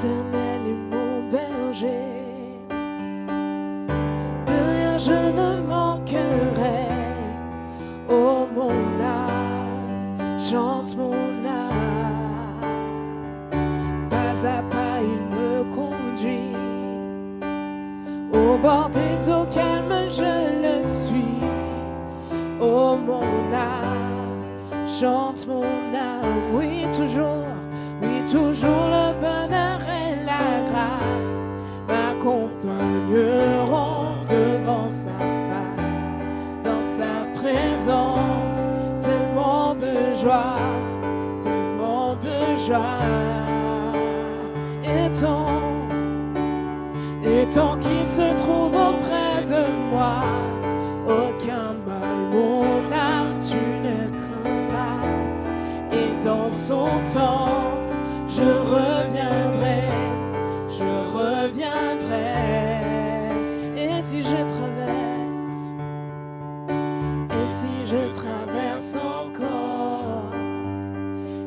L'Éternel est mon berger, de rien je ne manquerai. Oh mon âme, chante mon âme, pas à pas il me conduit, au bord des eaux calmes je le suis. Oh mon âme, chante mon âme, oui toujours le bonheur et la grâce m'accompagneront devant sa face, dans sa présence, tellement de joie, tellement de joie. Et tant qu'il se trouve auprès de moi, aucun mal, mon âme, tu ne craindras. Et dans son temps, je reviendrai. Et si je traverse encore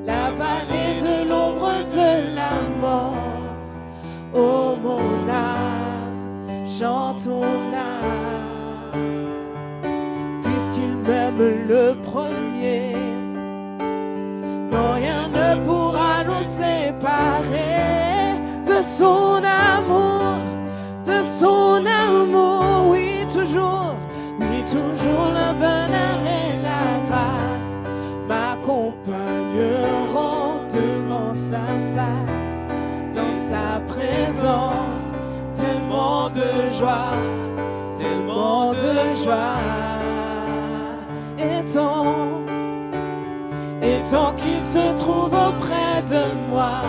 la vallée de l'ombre de la mort, oh mon âme, chante mon âme, puisqu'il m'aime le premier, non rien ne pourra nous séparer de son amour, oui toujours le bonheur et la grâce m'accompagneront devant sa face, dans sa présence, tellement de joie, tellement de joie. Et tant qu'il se trouve auprès de moi,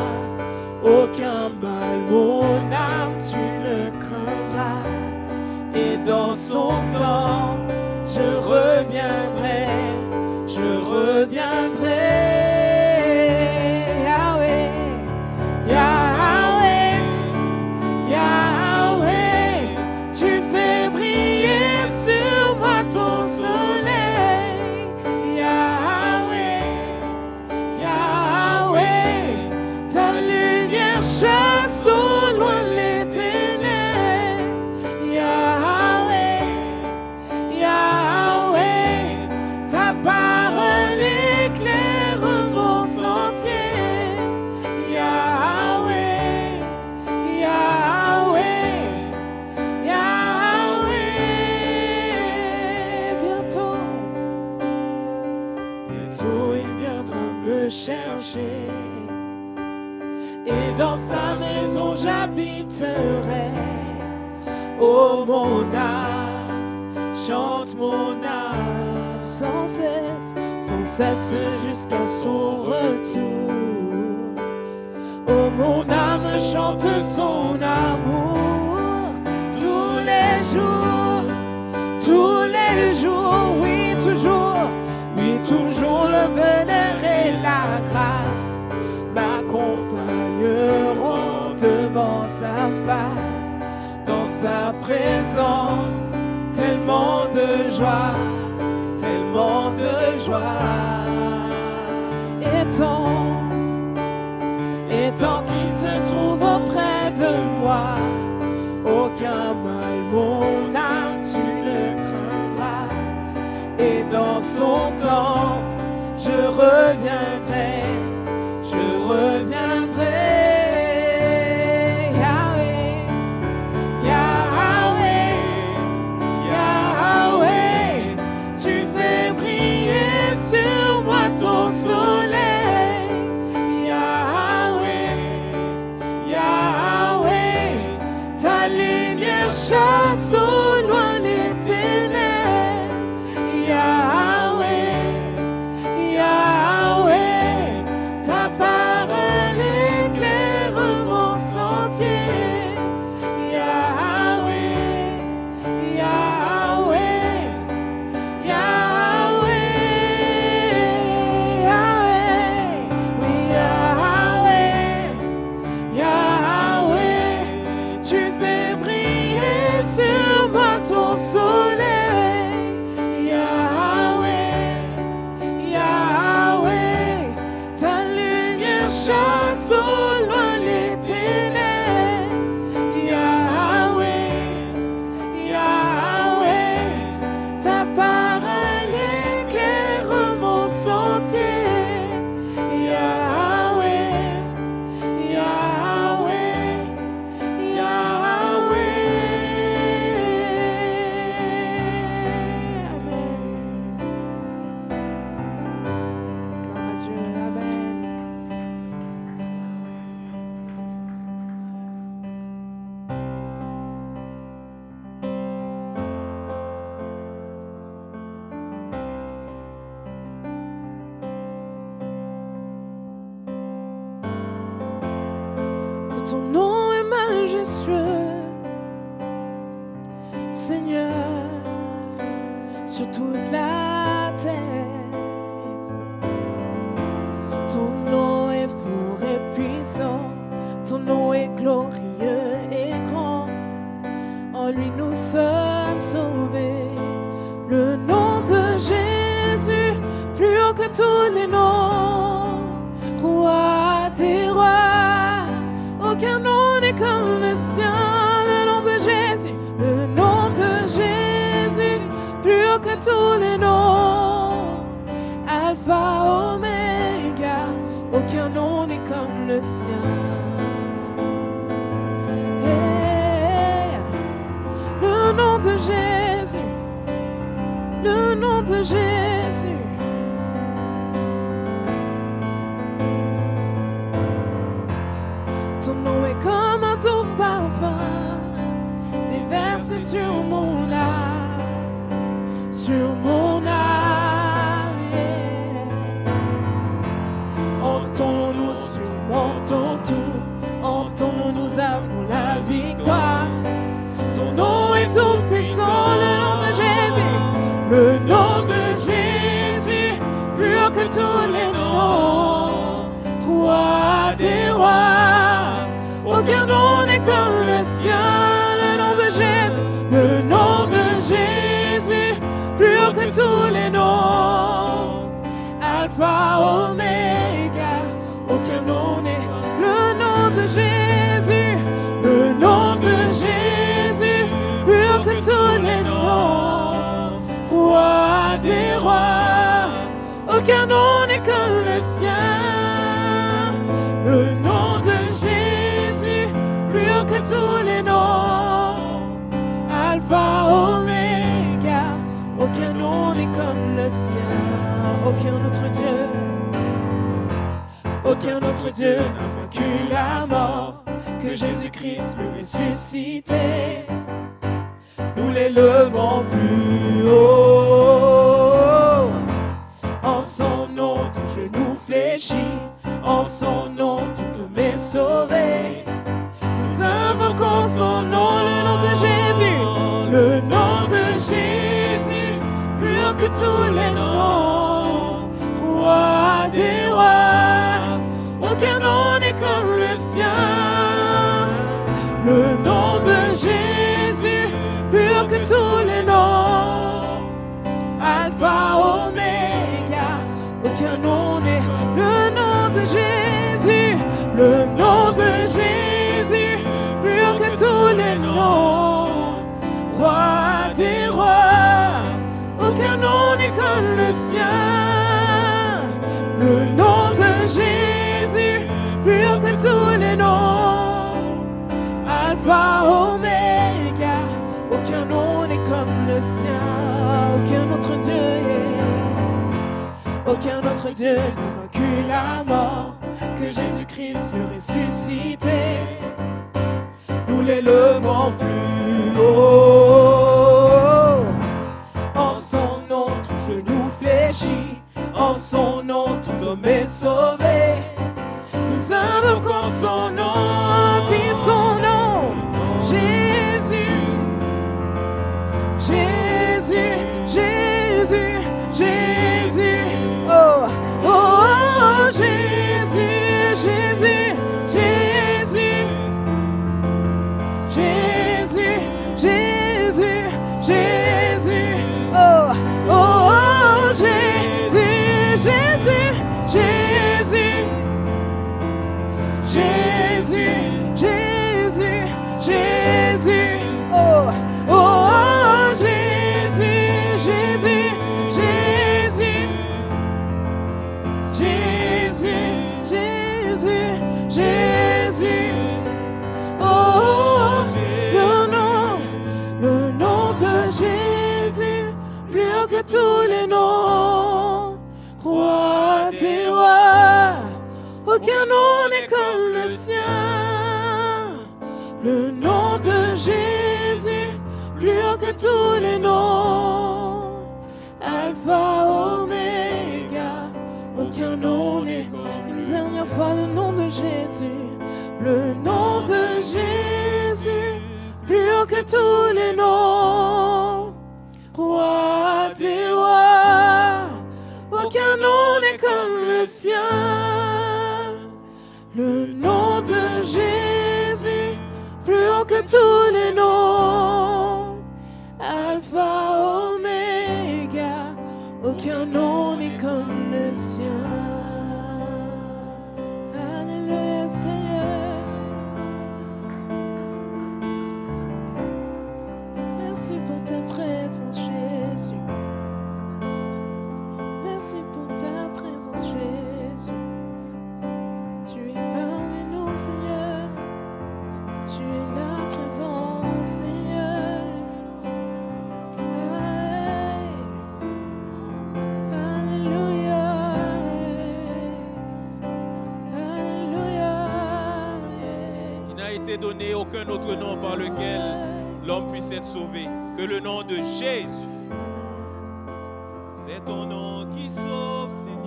aucun mal, mon âme, tu ne craindras. Et dans son temps, je reviendrai. Yahweh, Yahweh, Yahweh, tu fais briller sur moi ton soleil. Yahweh, Yahweh, ta lumière chasse au loin les ténèbres. Yahweh, Yahweh, ta parole éclaire mon sentier. Yahweh, Yahweh, Yahweh, bientôt il viendra me chercher. Et dans sa maison j'habiterai. Oh mon âme, chante mon âme sans cesse jusqu'à son retour. Oh mon âme, chante son amour tous les jours, oui toujours le bonheur et la grâce m'accompagneront devant sa face, dans sa présence, tellement de joie, tellement de joie. Et tant qu'il se trouve auprès de moi, aucun mal, mon âme, tu ne craindras. Et dans son temps, je reviendrai. Yahweh, Yahweh, Yahweh, tu fais briller sur moi ton soleil. Yahweh, Yahweh, ta lumière chasse au loin les ténèbres. Yahweh, Yahweh, ta parole éclaire mon sentier. Yahweh, Yahweh, Yahweh, Yahweh, oui Yahweh, Yahweh, tu fais briller sur Ton nom est majestueux, Seigneur, sur toute la terre. Ton nom est fort et puissant, ton nom est glorieux et grand. En lui nous sommes sauvés. Le nom de Jésus, plus haut que tous les noms, roi des rois. Aucun nom n'est comme le sien, le nom de Jésus, le nom de Jésus, plus haut que tous les noms. Alpha, Oméga, aucun nom n'est comme le sien. Hey, le nom de Jésus, le nom de Jésus. Ton nom est comme un doux parfum, déversé sur mon âme, sur mon âme. Yeah. Entendons-nous, surmontons tout, entendons, nous avons la victoire. Ton nom est tout puissant, le nom de Jésus, le nom de Jésus, plus haut que tous les noms, roi des rois. Aucun nom n'est comme le sien, le nom de Jésus, le nom de Jésus, plus haut que tous les noms. Alpha, Oméga, aucun nom n'est le nom de Jésus, le nom de Jésus, plus haut que tous les noms. Roi des rois, aucun nom n'est comme le sien, le nom de Jésus, plus haut que tous les noms. Alpha, Oméga, aucun nom n'est comme le sien. Aucun autre Dieu, aucun autre Dieu n'a vaincu la mort que Jésus-Christ le ressuscité. Nous l'élevons plus haut. En son nom, tout genou fléchit. En son nom, tout homme est sauvé. Nous invoquons son nom, le nom de Jésus, le nom de Jésus, plus haut que tous les noms, roi des rois. Aucun nom n'est comme le sien, le nom de Jésus, plus haut que tous les noms. Alpha, Oméga, aucun nom n'est le nom de Jésus, le nom de Jésus, plus haut que tous les noms. Roi des rois, aucun nom n'est comme le sien, le nom de Jésus, plus haut que tous les noms. Alpha, Oméga, aucun nom n'est comme le sien. Aucun autre Dieu, yes. Aucun autre Dieu n'a vaincu la mort que Jésus-Christ le ressuscité. Nous l'élevons plus haut. En son nom, tout genou fléchit. En son nom, tout homme est sauvé. Nous invoquons son nom, dis son nom. Jésus, Jésus, Jésus, Jésus. Oh, oh, oh, Jésus, Jésus, Jésus. Jésus, Jésus, Jésus. Oh, oh, oh, Jésus, Jésus, Jésus. Jésus, tous les noms, roi des rois, aucun nom n'est comme le sien. Le nom de Jésus, plus haut que tous les noms, Alpha, Oméga, aucun nom n'est. Une dernière fois, le nom de Jésus, le nom de Jésus, plus haut que tous les noms, roi des rois, aucun nom n'est comme le sien. Le nom de Jésus, plus haut que tous les noms, Alpha, Oméga, aucun nom n'est comme le sien. Alléluia, Seigneur. Merci pour ta présence, Jésus. Merci pour ta présence, Jésus. Tu es parmi nous, Seigneur. Tu es la présence, Seigneur. Alléluia. Alléluia. Il n'a été donné aucun autre nom par lequel l'homme puisse être sauvé que le nom de Jésus. C'est ton nom qui sauve, Seigneur,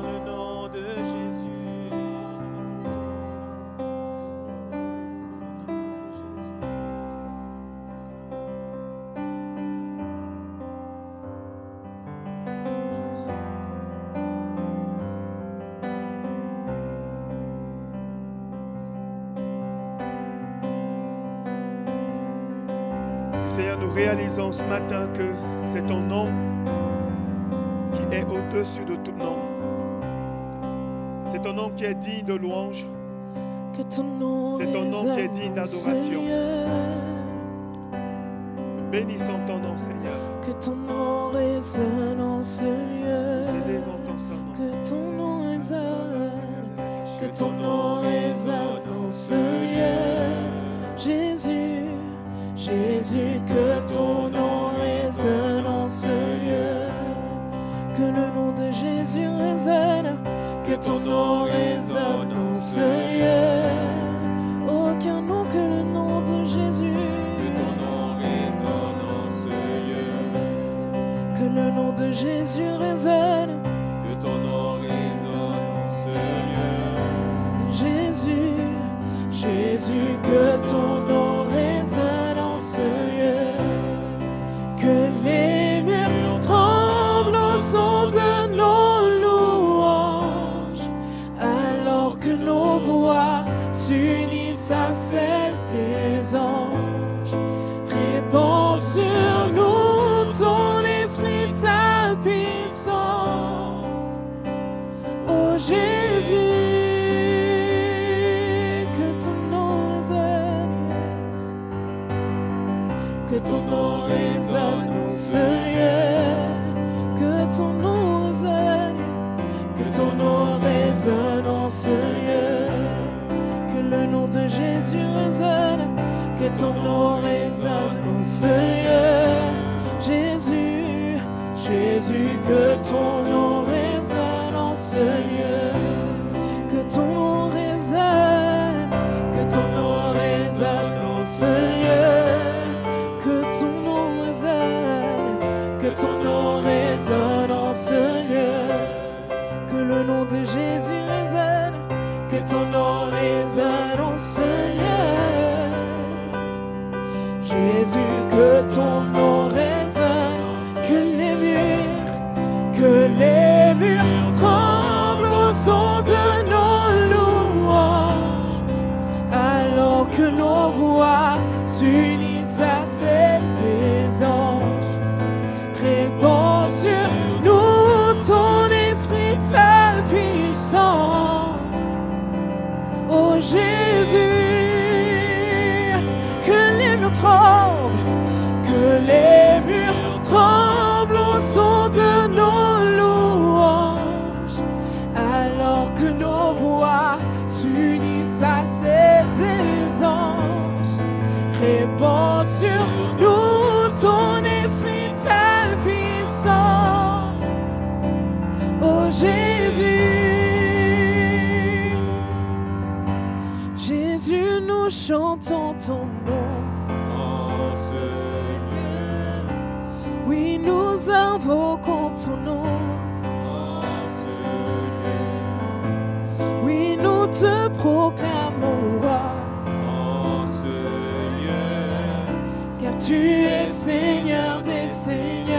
le nom de Jésus. Seigneur, nous réalisons ce matin que c'est ton nom qui est au-dessus de tout nom. C'est ton nom qui est digne de louange. Que ton nom C'est ton nom qui est digne d'adoration. Nous bénissons ton nom, Seigneur. Que ton nom résonne en ce lieu. Nous élevons ton Saint-Nom. Que ton nom résonne. Que ton nom résonne en ce lieu. Jésus, Jésus, que ton nom résonne en ce lieu. Que le nom de Jésus résonne. Que ton nom résonne en ce lieu. Aucun nom que le nom de Jésus. Que ton nom résonne en ce lieu. Que le nom de Jésus résonne. Que ton nom résonne en ce lieu. Jésus, Jésus, que ton nom résonne en ce lieu. Que les murs tremblent au son de nos louanges, alors que nos voix s'unissent à celles des anges. Répands sur nous ton esprit, ta puissance. Oh Jésus, que ton nom résonne en ce lieu. Que ton nom résonne. Que ton nom résonne en ce lieu. Que le nom de Jésus résonne. Que ton nom résonne en ce lieu. Jésus, Jésus, que ton nom résonne en ce lieu. Que ton nom résonne. Que ton nom résonne en ce lieu. Que ton nom résonne, que ton nom résonne en ce lieu. Que le nom de Jésus résonne, que ton nom résonne en ce lieu. Jésus, que ton nom résonne, que les murs tremblent au son de nos louanges, alors que nos voix s'unissent à celle des anges. Répands sur nous ton esprit, ta puissance. Oh Jésus, que les murs tremblent, que les murs tremblent au son de nos louanges, alors que nos voix s'unissent à celle des anges. Répands sur nous Oh Jésus, Jésus, nous chantons ton nom. En ce lieu, Oui, nous invoquons ton nom. en ce lieu, Oui, nous te proclamons roi, en ce lieu, car tu es Seigneur des Seigneurs.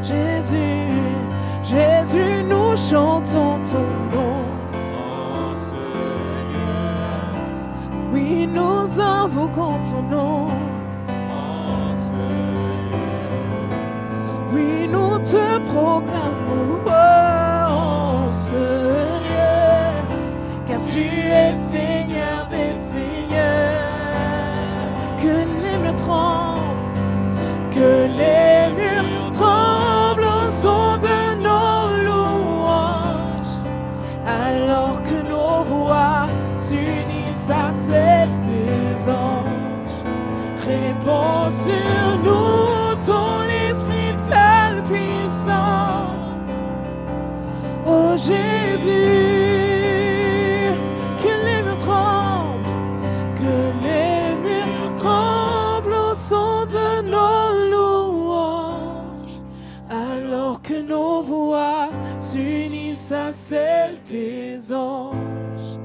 Jésus, Jésus, nous chantons ton nom. en ce lieu, Oui, nous invoquons ton nom. en ce lieu, Oui, nous te proclamons en ce lieu, car tu es Seigneur des Seigneurs. Que les murs tremblent, que les murs tremblent au son de nos louanges, alors que nos voix s'unissent à celles des anges. Répands sur nous ton esprit, ta puissance. Oh Jésus, que les murs tremblent, que les murs tremblent au son de nos louanges, alors que nos voix s'unissent à celles des anges.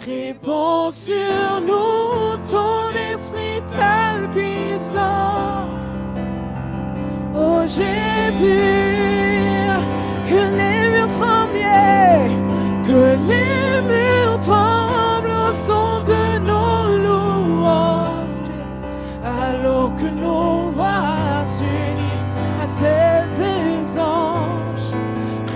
Répands sur nous ton esprit, ta puissance. Oh Jésus, que les murs tremblent, que les murs tremblent au son de nos louanges, alors que nos voix s'unissent à celles des anges.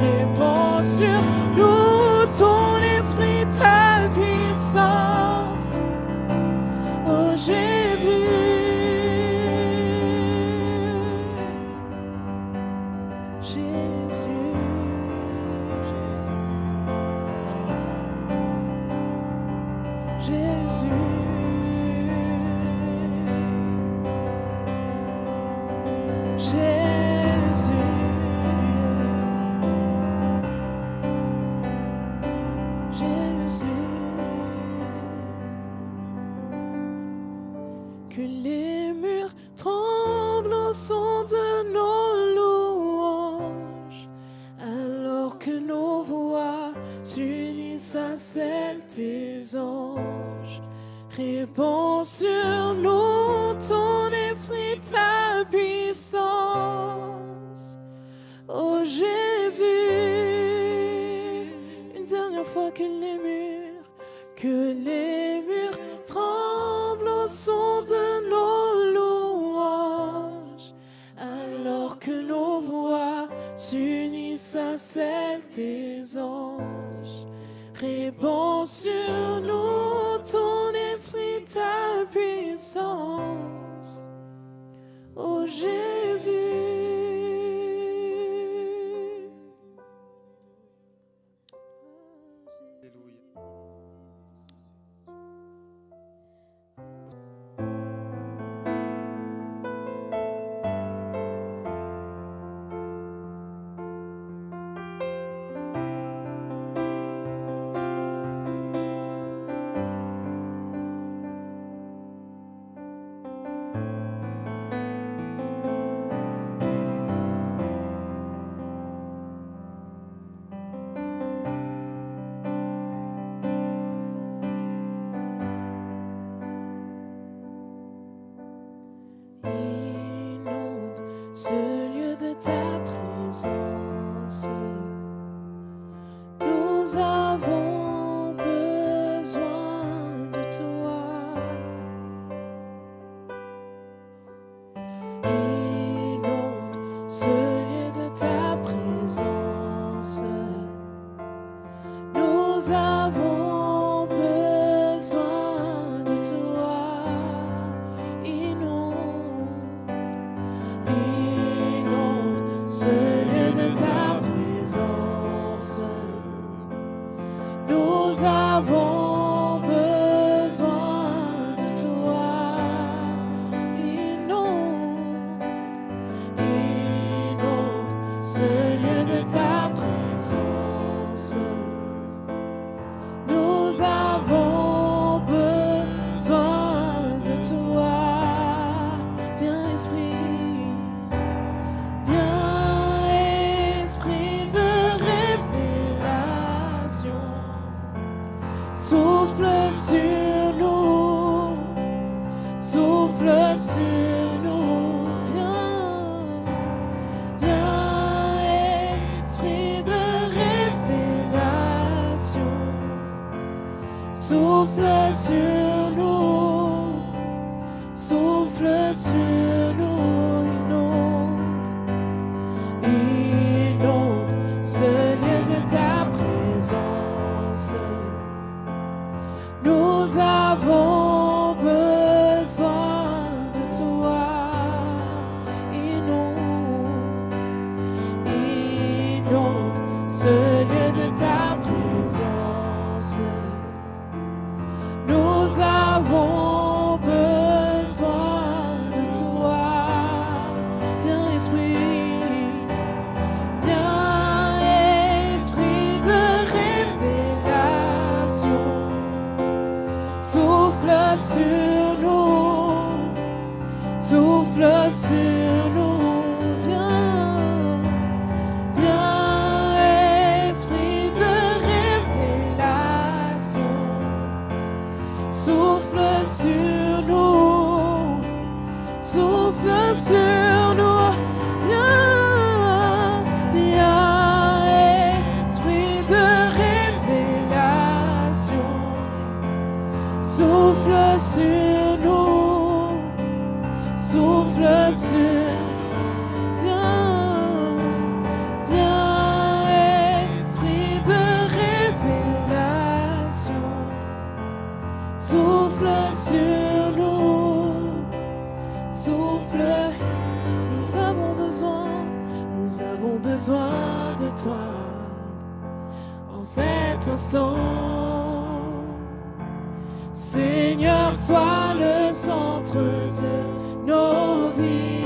Répands sur nous ton esprit, ta puissance. Oh Jésus, Jésus, Jésus, Jésus, que les murs tremblent au son de nos louanges, alors que nos voix s'unissent à celles des anges. Répands sur nous ton esprit, ta puissance. Oh Jésus, une dernière fois que les murs tremblent au son de nos louanges, alors que nos voix s'unissent à celles des anges. Répands sur nous ton esprit, ta puissance. Oh Jésus. Inonde ce lieu de ta présence. Nous avons besoin de toi. Inonde ce lieu de ta présence. Nous avons besoin de toi. Inonde ce lieu de ta présence. Nous avons besoin de toi. Inonde ce lieu de ta présence. Nous avons besoin de toi. Viens Esprit, viens Esprit de révélation. Souffle sur nous, souffle sur nous. Viens Esprit de révélation. Souffle sur nous, souffle sur nous, inonde ce lieu de ta présence. Nous avons besoin de toi, inonde ce lieu de ta présence. Nous avons besoin de toi. Viens Esprit, viens Esprit de révélation. Souffle sur nous, souffle sur nous. Viens Esprit de révélation. Souffle sur nous, souffle sur nous, viens Esprit de révélation. Souffle sur nous, souffle sur nous, viens Esprit de révélation. Souffle sur nous, souffle. Nous avons besoin de toi en cet instant. Seigneur, sois le centre de nos vies.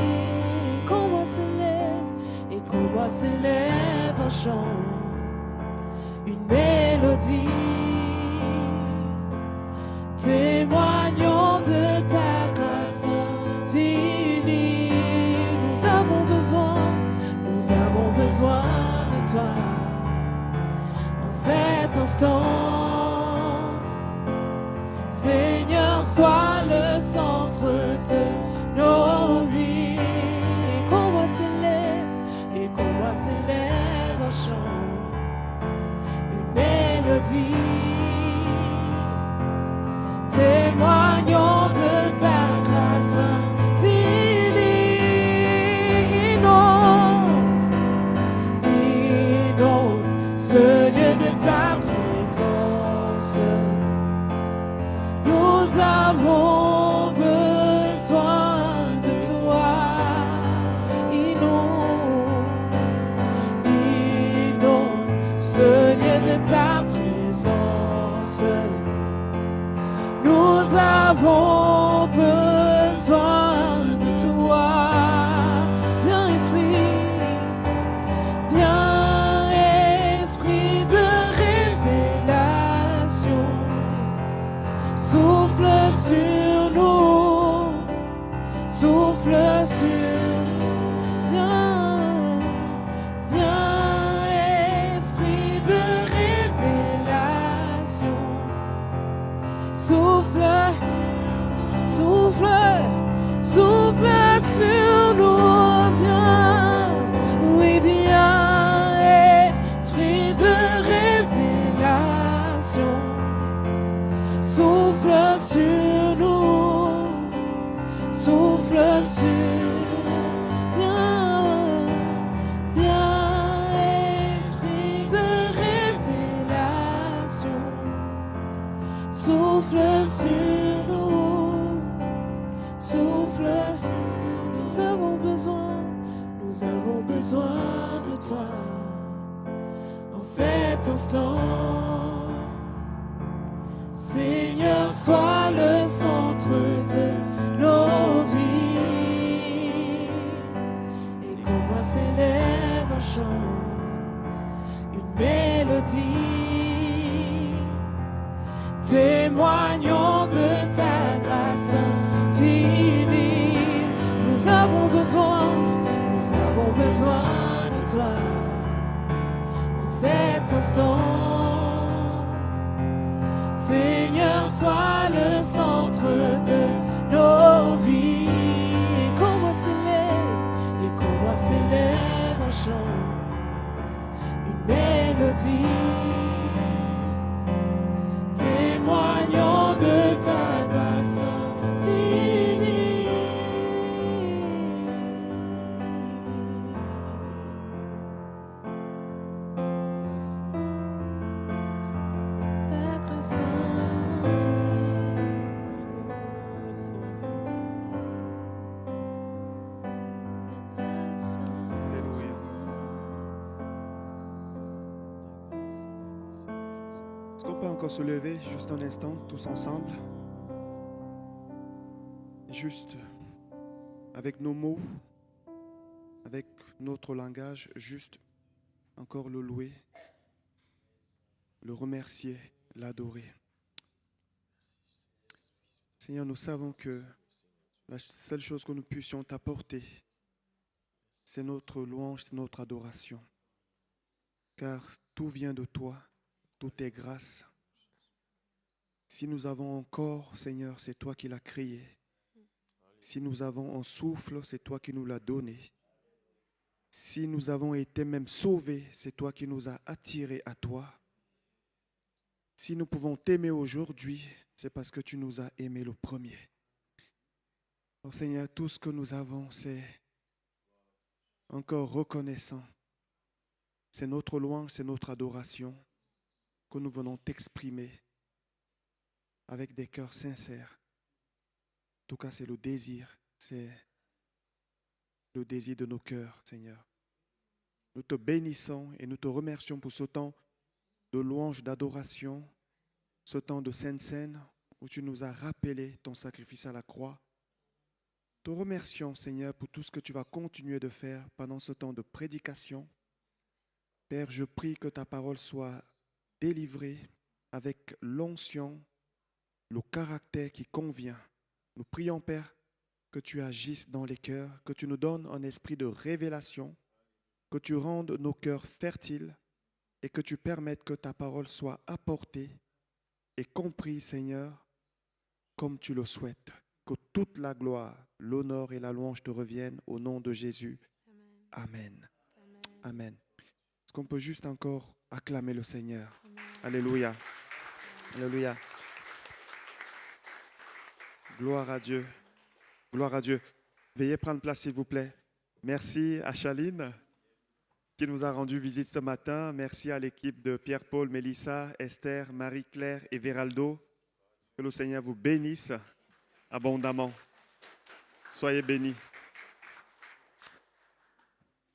Qu'on voit s'élève et qu'on voit s'élève un chant, une mélodie. Témoignons de ta grâce infinie. Nous avons besoin de toi en cet instant. Seigneur, sois le centre de nos vies. Et qu'on voit s'élève un chant, une mélodie. Témoignons de ta grâce infinie. Inonde ce lieu de ta présence. Nous avons besoin de toi. Inonde ce lieu de ta présence. Nous avons besoin de toi. Viens Esprit de révélation. Souffle sur nous, souffle sur nous. Viens Esprit de révélation. Souffle sur nous, viens Esprit de révélation. Souffle sur nous, souffle sur nous, viens Esprit de révélation. Souffle sur nous, souffle. Nous avons besoin de toi en cet instant. Seigneur, sois le centre de nos vies. Et qu'on voit s'élève un chant, mélodie, témoignons de ta grâce infinie. Nous avons besoin de toi en cet instant. Seigneur, sois le centre de nos vies. Et qu'en moi s'élève un chant, une mélodie, témoignant de ta grâce infinie. Ta grâce Alléluia. Est-ce qu'on peut encore se lever juste un instant, tous ensemble? Juste avec nos mots, avec notre langage, juste encore le louer, le remercier, l'adorer. Seigneur, nous savons que la seule chose que nous puissions t'apporter, c'est notre louange, c'est notre adoration. Car tout vient de toi, tout est grâce. Si nous avons un corps, Seigneur, c'est toi qui l'as créé. Si nous avons un souffle, c'est toi qui nous l'as donné. Si nous avons été même sauvés, c'est toi qui nous as attirés à toi. Si nous pouvons t'aimer aujourd'hui, c'est parce que tu nous as aimés le premier. Donc, Seigneur, tout ce que nous avons, c'est encore reconnaissant. C'est notre louange, c'est notre adoration que nous venons t'exprimer avec des cœurs sincères. En tout cas, c'est le désir de nos cœurs, Seigneur. Nous te bénissons et nous te remercions pour ce temps de louange, d'adoration, ce temps de Sainte Seine où tu nous as rappelé ton sacrifice à la croix. Te remercions, Seigneur, pour tout ce que tu vas continuer de faire pendant ce temps de prédication. Père, je prie que ta parole soit délivrée avec l'onction, le caractère qui convient. Nous prions, Père, que tu agisses dans les cœurs, que tu nous donnes un esprit de révélation, que tu rendes nos cœurs fertiles et que tu permettes que ta parole soit apportée et comprise, Seigneur, comme tu le souhaites. Que toute la gloire, l'honneur et la louange te reviennent au nom de Jésus. Amen. Amen. Amen. Est-ce qu'on peut juste encore acclamer le Seigneur? Amen. Alléluia. Alléluia. Gloire à Dieu. Gloire à Dieu. Veuillez prendre place, s'il vous plaît. Merci à Chaline qui nous a rendu visite ce matin. Merci à l'équipe de Pierre-Paul, Mélissa, Esther, Marie-Claire et Véraldo. Que le Seigneur vous bénisse abondamment. Soyez bénis.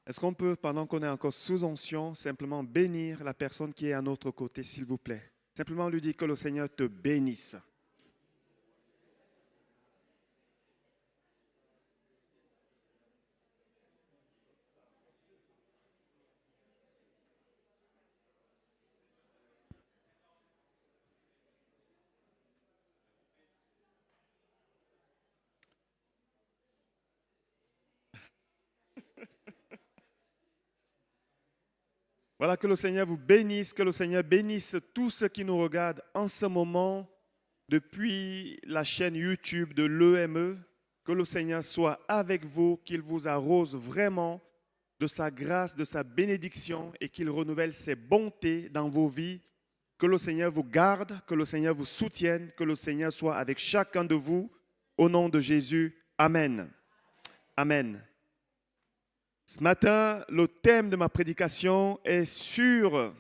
Est-ce qu'on peut, pendant qu'on est encore sous onction, simplement bénir la personne qui est à notre côté, s'il vous plaît? Simplement lui dire que le Seigneur te bénisse. Voilà, que le Seigneur vous bénisse, que le Seigneur bénisse tous ceux qui nous regardent en ce moment depuis la chaîne YouTube de l'EME. Que le Seigneur soit avec vous, qu'il vous arrose vraiment de sa grâce, de sa bénédiction et qu'il renouvelle ses bontés dans vos vies. Que le Seigneur vous garde, que le Seigneur vous soutienne, que le Seigneur soit avec chacun de vous. Au nom de Jésus, Amen. Amen. Ce matin, le thème de ma prédication est sur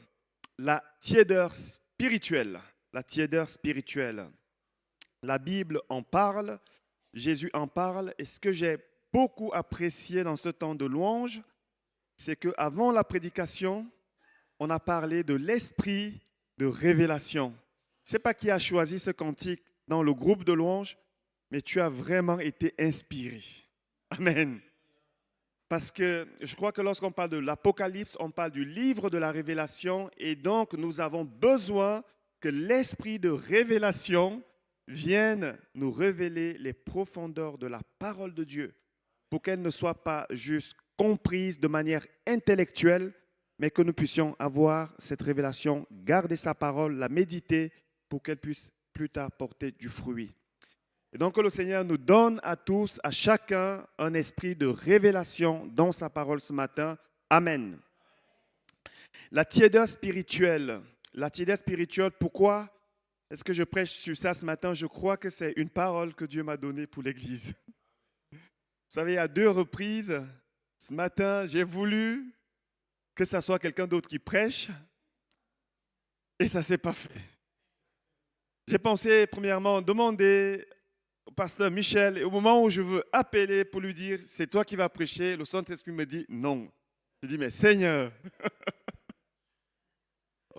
la tiédeur spirituelle. La tiédeur spirituelle. La Bible en parle, Jésus en parle. Et ce que j'ai beaucoup apprécié dans ce temps de louange, c'est qu'avant la prédication, on a parlé de l'esprit de révélation. Je ne sais pas qui a choisi ce cantique dans le groupe de louange, mais tu as vraiment été inspiré. Amen. Parce que je crois que lorsqu'on parle de l'Apocalypse, on parle du livre de la révélation et donc nous avons besoin que l'esprit de révélation vienne nous révéler les profondeurs de la parole de Dieu pour qu'elle ne soit pas juste comprise de manière intellectuelle, mais que nous puissions avoir cette révélation, garder sa parole, la méditer pour qu'elle puisse plus tard porter du fruit. Et donc que le Seigneur nous donne à tous, à chacun, un esprit de révélation dans sa parole ce matin. Amen. La tiédeur spirituelle. La tiédeur spirituelle, pourquoi est-ce que je prêche sur ça ce matin? Je crois que c'est une parole que Dieu m'a donnée pour l'Église. Vous savez, à 2 reprises, ce matin, j'ai voulu que ça soit quelqu'un d'autre qui prêche et ça ne s'est pas fait. J'ai pensé premièrement demander au pasteur Michel et au moment où je veux appeler pour lui dire c'est toi qui vas prêcher, le Saint-Esprit me dit non. Je dis mais Seigneur,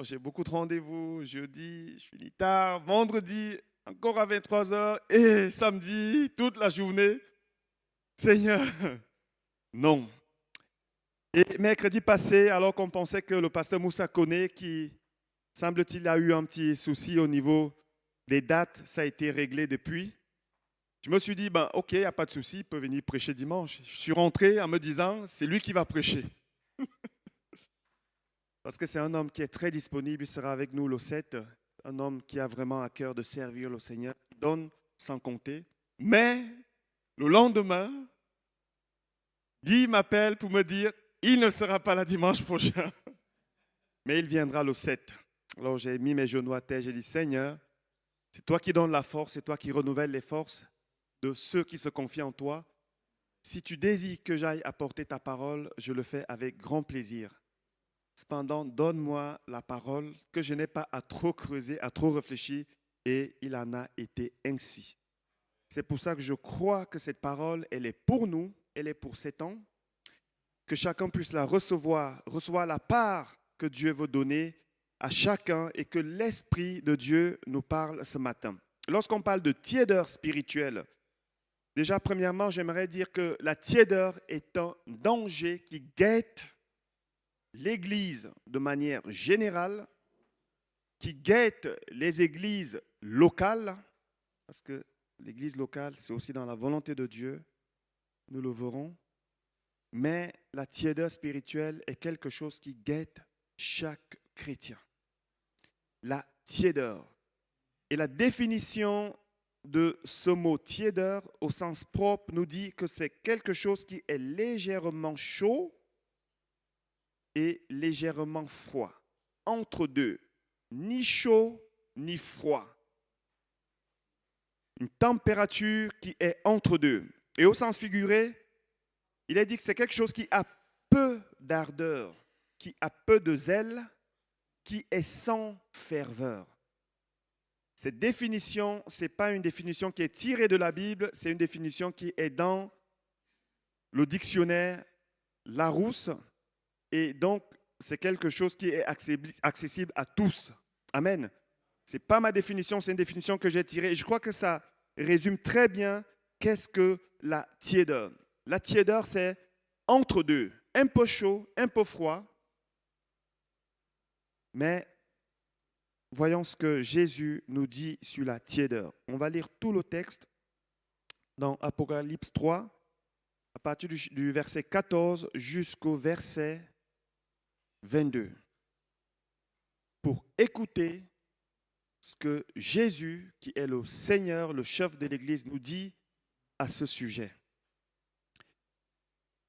j'ai beaucoup de rendez-vous, jeudi, je finis tard, vendredi encore à 23h et samedi toute la journée. Seigneur, non. Et mercredi passé, alors qu'on pensait que le pasteur Moussa Koné, qui semble-t-il a eu un petit souci au niveau des dates, ça a été réglé depuis. Je me suis dit, ok, il n'y a pas de souci, il peut venir prêcher dimanche. Je suis rentré en me disant, c'est lui qui va prêcher. Parce que c'est un homme qui est très disponible, il sera avec nous le 7, un homme qui a vraiment à cœur de servir le Seigneur, il donne sans compter. Mais le lendemain, Guy m'appelle pour me dire, il ne sera pas là dimanche prochain, mais il viendra le 7. Alors j'ai mis mes genoux à terre, j'ai dit, Seigneur, c'est toi qui donnes la force, c'est toi qui renouvelles les forces de ceux qui se confient en toi. Si tu désires que j'aille apporter ta parole, je le fais avec grand plaisir. Cependant, donne-moi la parole que je n'ai pas à trop creuser, à trop réfléchir, et il en a été ainsi. C'est pour ça que je crois que cette parole, elle est pour nous, elle est pour ces temps, que chacun puisse la recevoir la part que Dieu veut donner à chacun et que l'Esprit de Dieu nous parle ce matin. Lorsqu'on parle de tiédeur spirituelle, déjà premièrement, j'aimerais dire que la tiédeur est un danger qui guette l'Église de manière générale, qui guette les églises locales, parce que l'Église locale, c'est aussi dans la volonté de Dieu, nous le verrons, mais la tiédeur spirituelle est quelque chose qui guette chaque chrétien. La tiédeur. Et la définition de ce mot tiédeur au sens propre nous dit que c'est quelque chose qui est légèrement chaud et légèrement froid. Entre deux, ni chaud ni froid. Une température qui est entre deux. Et au sens figuré, il est dit que c'est quelque chose qui a peu d'ardeur, qui a peu de zèle, qui est sans ferveur. Cette définition, ce n'est pas une définition qui est tirée de la Bible, c'est une définition qui est dans le dictionnaire Larousse. Et donc, c'est quelque chose qui est accessible à tous. Amen. Ce n'est pas ma définition, c'est une définition que j'ai tirée. Et je crois que ça résume très bien qu'est-ce que la tiédeur. La tiédeur, c'est entre deux, un peu chaud, un peu froid. Mais voyons ce que Jésus nous dit sur la tiédeur. On va lire tout le texte dans Apocalypse 3, à partir du verset 14 jusqu'au verset 22, pour écouter ce que Jésus, qui est le Seigneur, le chef de l'Église, nous dit à ce sujet.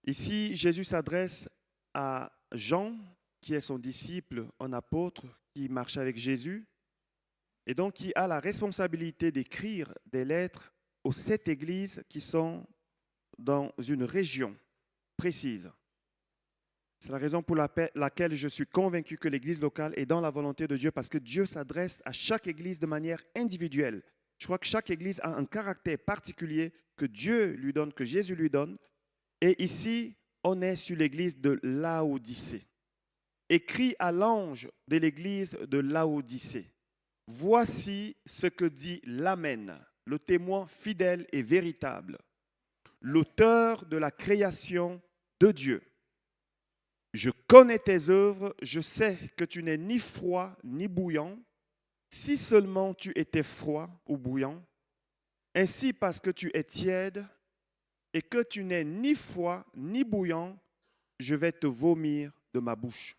Ici, Jésus s'adresse à Jean, qui est son disciple, un apôtre, qui marche avec Jésus, et donc qui a la responsabilité d'écrire des lettres aux 7 églises qui sont dans une région précise. C'est la raison pour laquelle je suis convaincu que l'église locale est dans la volonté de Dieu, parce que Dieu s'adresse à chaque église de manière individuelle. Je crois que chaque église a un caractère particulier que Dieu lui donne, que Jésus lui donne. Et ici, on est sur l'église de Laodicée. Écrit à l'ange de l'église de Laodicée. Voici ce que dit l'Amen, le témoin fidèle et véritable, l'auteur de la création de Dieu. Je connais tes œuvres, je sais que tu n'es ni froid ni bouillant. Si seulement tu étais froid ou bouillant, ainsi parce que tu es tiède et que tu n'es ni froid ni bouillant, je vais te vomir de ma bouche.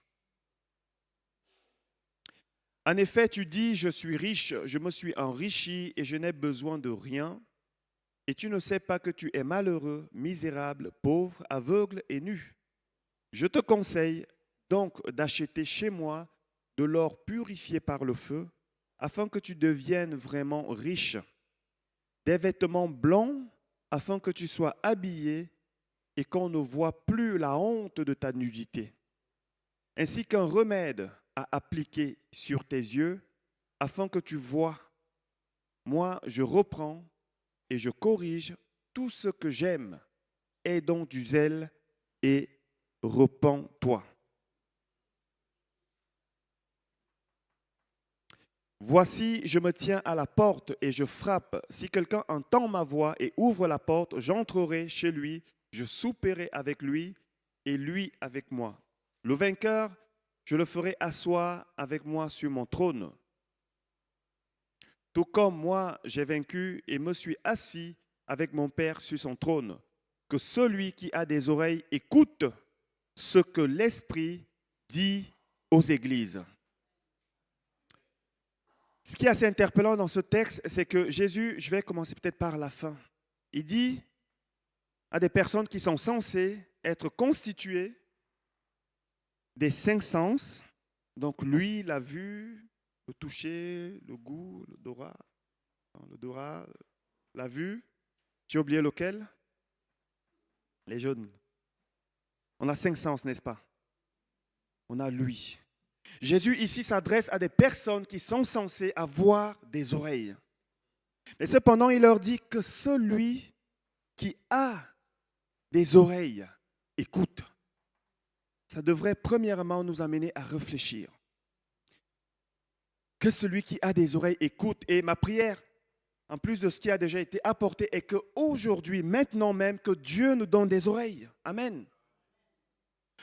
En effet, tu dis, je suis riche, je me suis enrichi et je n'ai besoin de rien. Et tu ne sais pas que tu es malheureux, misérable, pauvre, aveugle et nu. Je te conseille donc d'acheter chez moi de l'or purifié par le feu, afin que tu deviennes vraiment riche, des vêtements blancs, afin que tu sois habillé et qu'on ne voit plus la honte de ta nudité, ainsi qu'un remède à appliquer sur tes yeux, afin que tu vois. Moi, je reprends et je corrige tout ce que j'aime. Aie donc du zèle et repens-toi. Voici, je me tiens à la porte et je frappe. Si quelqu'un entend ma voix et ouvre la porte, j'entrerai chez lui, je souperai avec lui et lui avec moi. Le vainqueur, je le ferai asseoir avec moi sur mon trône. Tout comme moi, j'ai vaincu et me suis assis avec mon Père sur son trône. Que celui qui a des oreilles écoute ce que l'Esprit dit aux églises. Ce qui est assez interpellant dans ce texte, c'est que Jésus, je vais commencer peut-être par la fin, il dit à des personnes qui sont censées être constituées des 5 sens, donc lui, la vue, le toucher, le goût, l'odorat, la vue. J'ai oublié lequel? Les jaunes. On a 5 sens, n'est-ce pas? On a lui. Jésus ici s'adresse à des personnes qui sont censées avoir des oreilles. Mais cependant, il leur dit que celui qui a des oreilles écoute. Ça devrait premièrement nous amener à réfléchir. Que celui qui a des oreilles écoute. Et ma prière, en plus de ce qui a déjà été apporté, est qu'aujourd'hui, maintenant même, que Dieu nous donne des oreilles. Amen.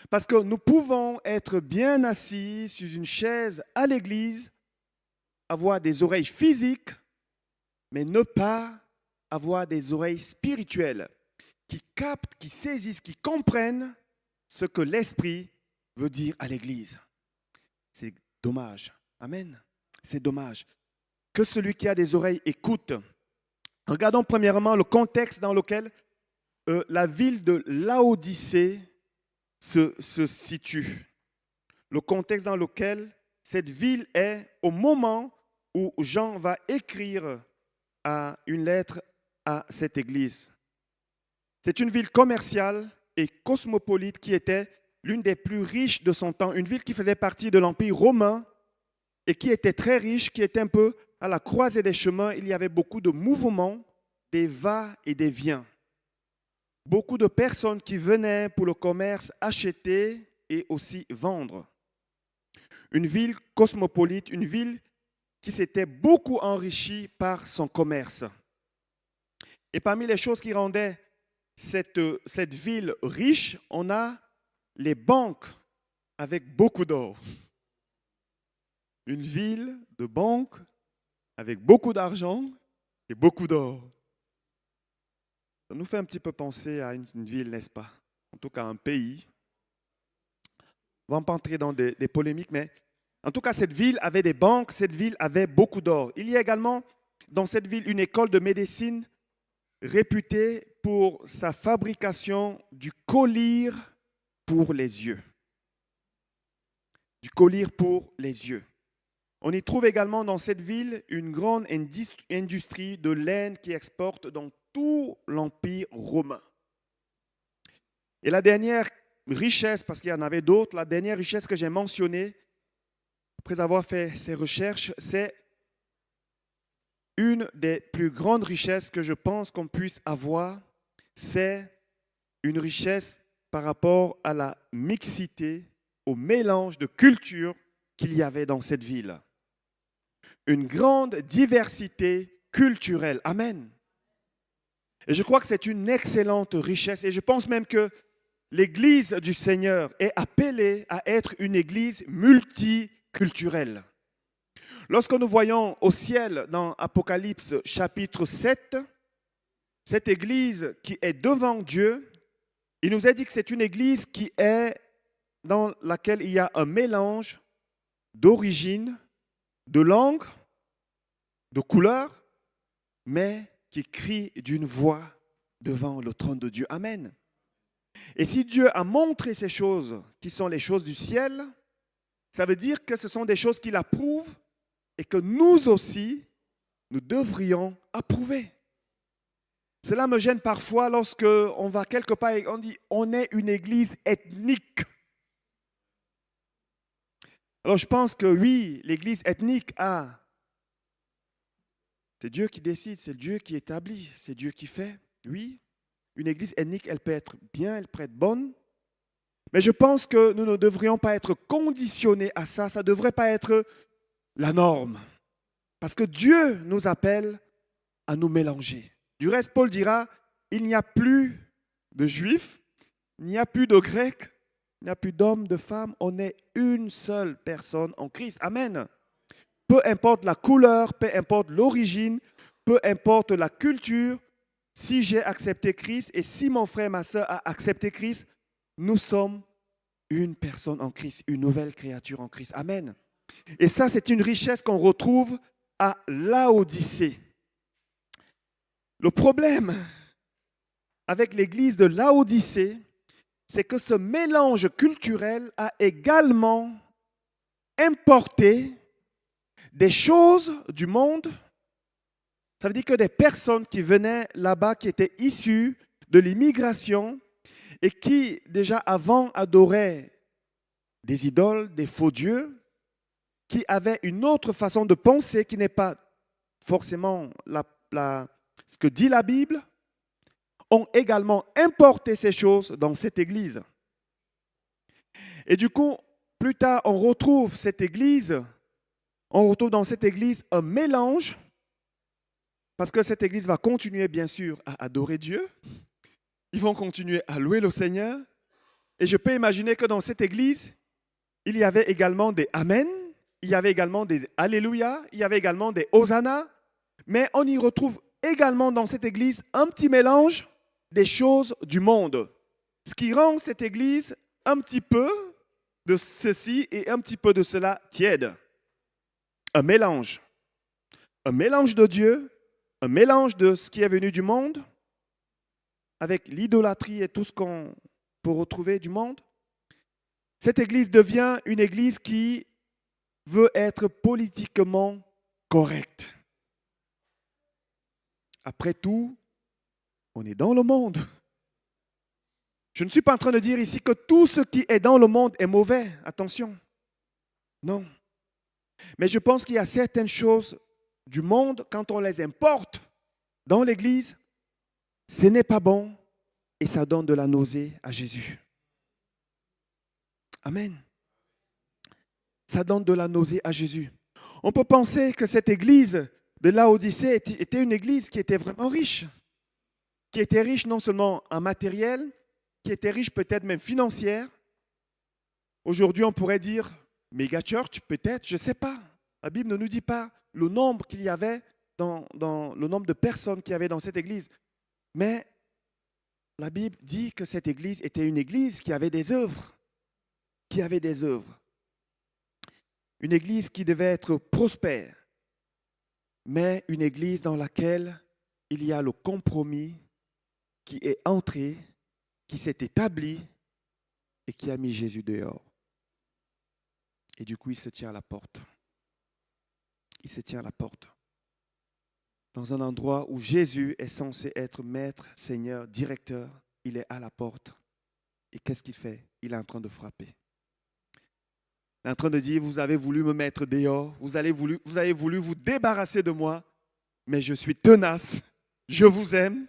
Parce que nous pouvons être bien assis sur une chaise à l'église, avoir des oreilles physiques, mais ne pas avoir des oreilles spirituelles qui captent, qui saisissent, qui comprennent ce que l'Esprit veut dire à l'église. C'est dommage. Amen. C'est dommage. Que celui qui a des oreilles écoute. Regardons premièrement le contexte dans lequel la ville de Laodicée se situe. Le contexte dans lequel cette ville est au moment où Jean va écrire une lettre à cette église. C'est une ville commerciale et cosmopolite qui était l'une des plus riches de son temps, une ville qui faisait partie de l'Empire romain et qui était très riche, qui était un peu à la croisée des chemins. Il y avait beaucoup de mouvements, des va et des viens. Beaucoup de personnes qui venaient pour le commerce acheter et aussi vendre. Une ville cosmopolite, une ville qui s'était beaucoup enrichie par son commerce. Et parmi les choses qui rendaient cette ville riche, on a les banques avec beaucoup d'or. Une ville de banques avec beaucoup d'argent et beaucoup d'or. Ça nous fait un petit peu penser à une ville, n'est-ce pas? En tout cas, un pays. On ne va pas entrer dans des polémiques, mais en tout cas, cette ville avait des banques, cette ville avait beaucoup d'or. Il y a également dans cette ville une école de médecine réputée pour sa fabrication du collyre pour les yeux. Du collyre pour les yeux. On y trouve également dans cette ville une grande industrie de laine qui exporte dans tout l'Empire romain. Et la dernière richesse, parce qu'il y en avait d'autres, la dernière richesse que j'ai mentionnée, après avoir fait ces recherches, c'est une des plus grandes richesses que je pense qu'on puisse avoir, c'est une richesse par rapport à la mixité, au mélange de cultures qu'il y avait dans cette ville. Une grande diversité culturelle. Amen. Et je crois que c'est une excellente richesse. Et je pense même que l'Église du Seigneur est appelée à être une Église multiculturelle. Lorsque nous voyons au ciel dans Apocalypse chapitre 7, cette Église qui est devant Dieu, il nous a dit que c'est une Église qui est dans laquelle il y a un mélange d'origine, de langue, de couleur, mais qui crie d'une voix devant le trône de Dieu. Amen. Et si Dieu a montré ces choses qui sont les choses du ciel, ça veut dire que ce sont des choses qu'il approuve et que nous aussi, nous devrions approuver. Cela me gêne parfois lorsque on va quelque part et on dit on est une église ethnique. Alors je pense que oui, l'église ethnique c'est Dieu qui décide, c'est Dieu qui établit, c'est Dieu qui fait. Oui, une église ethnique, elle peut être bien, elle peut être bonne. Mais je pense que nous ne devrions pas être conditionnés à ça. Ça ne devrait pas être la norme. Parce que Dieu nous appelle à nous mélanger. Du reste, Paul dira, il n'y a plus de juifs, il n'y a plus de grecs, il n'y a plus d'hommes, de femmes. On est une seule personne en Christ. Amen. Peu importe la couleur, peu importe l'origine, peu importe la culture, si j'ai accepté Christ et si mon frère, ma soeur a accepté Christ, nous sommes une personne en Christ, une nouvelle créature en Christ. Amen. Et ça, c'est une richesse qu'on retrouve à Laodicée. Le problème avec l'église de Laodicée, c'est que ce mélange culturel a également importé des choses du monde. Ça veut dire que des personnes qui venaient là-bas, qui étaient issues de l'immigration et qui déjà avant adoraient des idoles, des faux dieux, qui avaient une autre façon de penser qui n'est pas forcément ce que dit la Bible, ont également importé ces choses dans cette église. Et du coup, plus tard, on retrouve dans cette église un mélange, parce que cette église va continuer bien sûr à adorer Dieu, ils vont continuer à louer le Seigneur, et je peux imaginer que dans cette église, il y avait également des Amen, il y avait également des Alléluia, il y avait également des Hosanna, mais on y retrouve également dans cette église un petit mélange des choses du monde. Ce qui rend cette église un petit peu de ceci et un petit peu de cela tiède. Un mélange. Un mélange de Dieu, un mélange de ce qui est venu du monde, avec l'idolâtrie et tout ce qu'on peut retrouver du monde. Cette église devient une église qui veut être politiquement correcte. Après tout, on est dans le monde. Je ne suis pas en train de dire ici que tout ce qui est dans le monde est mauvais. Attention. Non. Mais je pense qu'il y a certaines choses du monde, quand on les importe dans l'Église, ce n'est pas bon et ça donne de la nausée à Jésus. Amen. Ça donne de la nausée à Jésus. On peut penser que cette église de Laodicée était une église qui était vraiment riche. Qui était riche non seulement en matériel, qui était riche peut-être même financière. Aujourd'hui, on pourrait dire méga church, peut-être, je ne sais pas. La Bible ne nous dit pas le nombre qu'il y avait dans le nombre de personnes qu'il y avait dans cette église. Mais la Bible dit que cette église était une église qui avait des œuvres. Qui avait des œuvres. Une église qui devait être prospère. Mais une église dans laquelle il y a le compromis qui est entré, qui s'est établi et qui a mis Jésus dehors. Et du coup, il se tient à la porte. Il se tient à la porte. Dans un endroit où Jésus est censé être maître, Seigneur, directeur, il est à la porte. Et qu'est-ce qu'il fait? Il est en train de frapper. Il est en train de dire, vous avez voulu me mettre dehors, vous avez voulu vous débarrasser de moi, mais je suis tenace, je vous aime,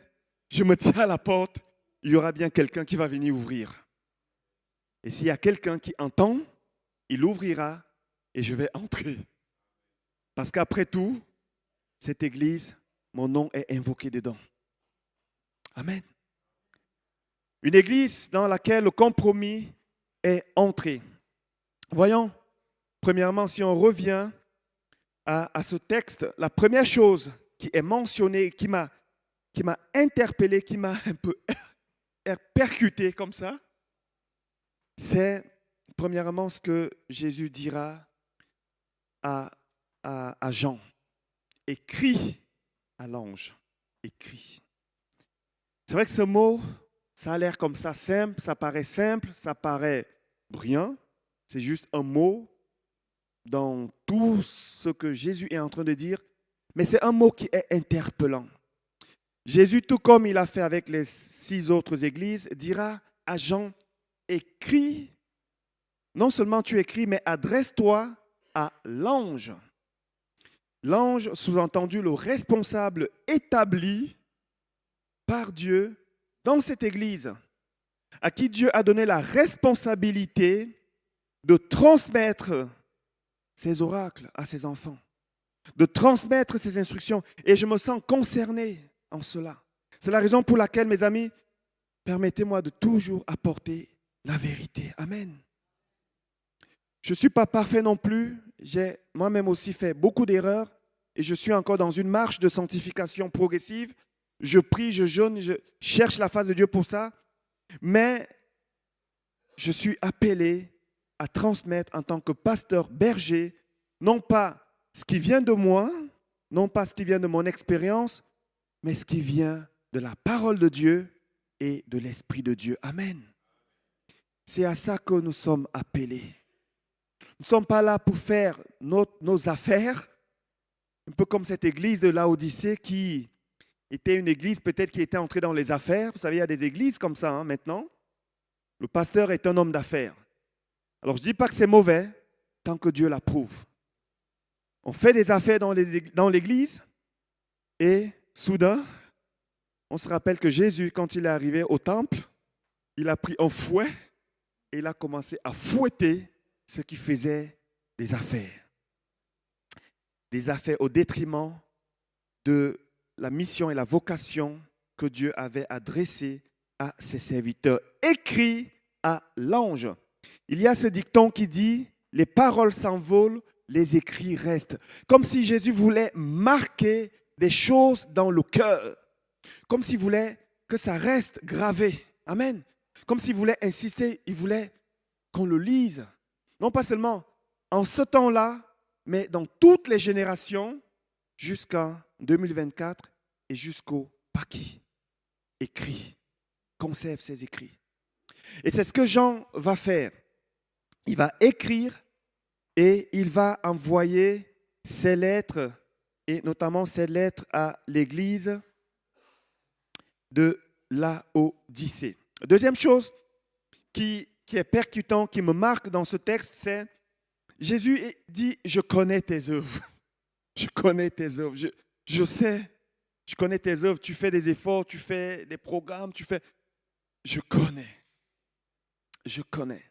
je me tiens à la porte, il y aura bien quelqu'un qui va venir ouvrir. Et s'il y a quelqu'un qui entend, il ouvrira et je vais entrer. Parce qu'après tout, cette église, mon nom est invoqué dedans. Amen. Une église dans laquelle le compromis est entré. Voyons, premièrement, si on revient à ce texte, la première chose qui est mentionnée, qui m'a interpellé, qui m'a un peu percuté comme ça, c'est premièrement ce que Jésus dira à Jean. Écrit à l'ange. Écrit. C'est vrai que ce mot, ça a l'air comme ça simple, ça paraît brillant. C'est juste un mot dans tout ce que Jésus est en train de dire, mais c'est un mot qui est interpellant. Jésus, tout comme il a fait avec les 6 autres églises, dira à Jean, écris, non seulement tu écris, mais adresse-toi à l'ange. L'ange, sous-entendu, le responsable établi par Dieu dans cette église, à qui Dieu a donné la responsabilité de transmettre ses oracles à ses enfants, de transmettre ses instructions. Et je me sens concerné en cela. C'est la raison pour laquelle, mes amis, permettez-moi de toujours apporter la vérité. Amen. Je ne suis pas parfait non plus. J'ai moi-même aussi fait beaucoup d'erreurs et je suis encore dans une marche de sanctification progressive. Je prie, je jeûne, je cherche la face de Dieu pour ça. Mais je suis appelé à transmettre en tant que pasteur berger, non pas ce qui vient de moi, non pas ce qui vient de mon expérience, mais ce qui vient de la parole de Dieu et de l'Esprit de Dieu. Amen. C'est à ça que nous sommes appelés. Nous ne sommes pas là pour faire nos affaires, un peu comme cette église de Laodicée qui était une église peut-être qui était entrée dans les affaires. Vous savez, il y a des églises comme ça maintenant. Le pasteur est un homme d'affaires. Alors je ne dis pas que c'est mauvais tant que Dieu l'approuve. On fait des affaires dans l'église et soudain, on se rappelle que Jésus, quand il est arrivé au temple, il a pris un fouet et il a commencé à fouetter ceux qui faisaient des affaires. Des affaires au détriment de la mission et la vocation que Dieu avait adressée à ses serviteurs. Écrit à l'ange. Il y a ce dicton qui dit « Les paroles s'envolent, les écrits restent ». Comme si Jésus voulait marquer des choses dans le cœur. Comme s'il voulait que ça reste gravé. Amen. Comme s'il voulait insister, il voulait qu'on le lise. Non pas seulement en ce temps-là, mais dans toutes les générations jusqu'en 2024 et jusqu'au Pâques. Écrit. Conserve ses écrits. Et c'est ce que Jean va faire. Il va écrire et il va envoyer ses lettres, et notamment ses lettres à l'église de Laodicée. Deuxième chose qui est percutant, qui me marque dans ce texte, c'est Jésus dit « Je connais tes œuvres. Je connais tes œuvres. Je sais. Je connais tes œuvres. Tu fais des efforts, tu fais des programmes, tu fais... Je connais. Je connais.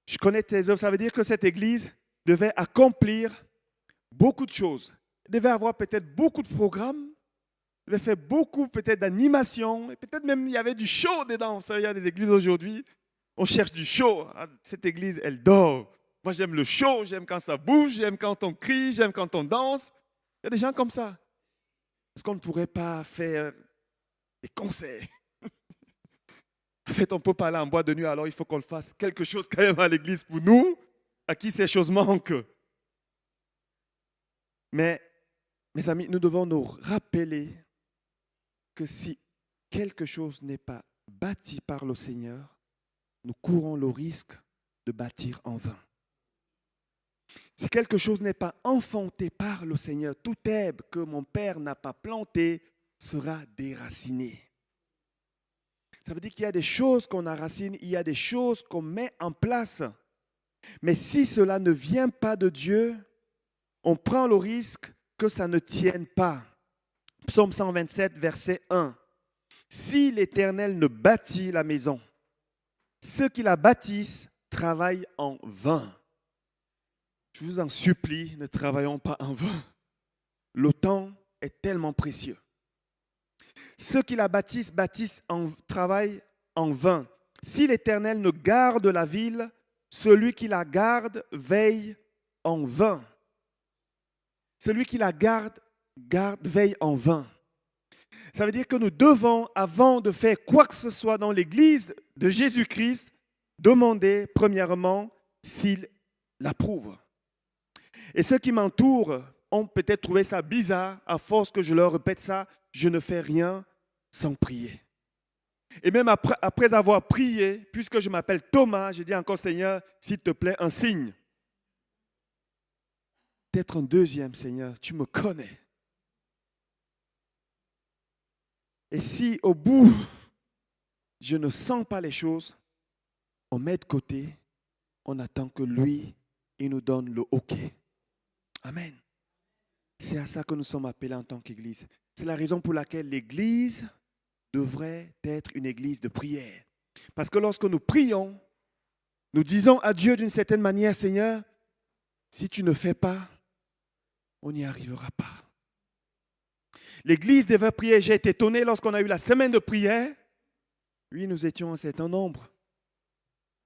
Je connais tes œuvres. Ça veut dire que cette église devait accomplir beaucoup de choses. Elle devait avoir peut-être beaucoup de programmes. Elle devait faire beaucoup peut-être d'animations. Et peut-être même il y avait du show dedans. Vous savez, il y a des églises aujourd'hui, on cherche du show. Cette église, elle dort. Moi, j'aime le show. J'aime quand ça bouge. J'aime quand on crie. J'aime quand on danse. Il y a des gens comme ça. Est-ce qu'on ne pourrait pas faire des concerts? En fait, on ne peut pas aller en boîte de nuit, alors il faut qu'on le fasse quelque chose quand même à l'église pour nous, à qui ces choses manquent. Mais, mes amis, nous devons nous rappeler que si quelque chose n'est pas bâti par le Seigneur, nous courons le risque de bâtir en vain. Si quelque chose n'est pas enfanté par le Seigneur, tout herbe que mon Père n'a pas plantée sera déracinée. Ça veut dire qu'il y a des choses qu'on enracine, il y a des choses qu'on met en place. Mais si cela ne vient pas de Dieu, on prend le risque que ça ne tienne pas. Psaume 127, verset 1. Si l'Éternel ne bâtit la maison, ceux qui la bâtissent travaillent en vain. Je vous en supplie, ne travaillons pas en vain. Le temps est tellement précieux. Ceux qui la bâtissent, travaillent en vain. Si l'Éternel ne garde la ville, celui qui la garde veille en vain. Celui qui la garde veille en vain. Ça veut dire que nous devons, avant de faire quoi que ce soit dans l'Église de Jésus-Christ, demander premièrement s'il l'approuve. Et ceux qui m'entourent ont peut-être trouvé ça bizarre, à force que je leur répète ça, je ne fais rien sans prier. Et même après avoir prié, puisque je m'appelle Thomas, j'ai dit encore, Seigneur, s'il te plaît, un signe. Peut-être un deuxième, Seigneur, tu me connais. Et si au bout, je ne sens pas les choses, on met de côté, on attend que lui, il nous donne le OK. Amen. C'est à ça que nous sommes appelés en tant qu'Église. C'est la raison pour laquelle l'Église devrait être une église de prière. Parce que lorsque nous prions, nous disons à Dieu d'une certaine manière, Seigneur, si tu ne fais pas, on n'y arrivera pas. L'église devait prier. J'ai été étonné lorsqu'on a eu la semaine de prière. Oui, nous étions un certain nombre.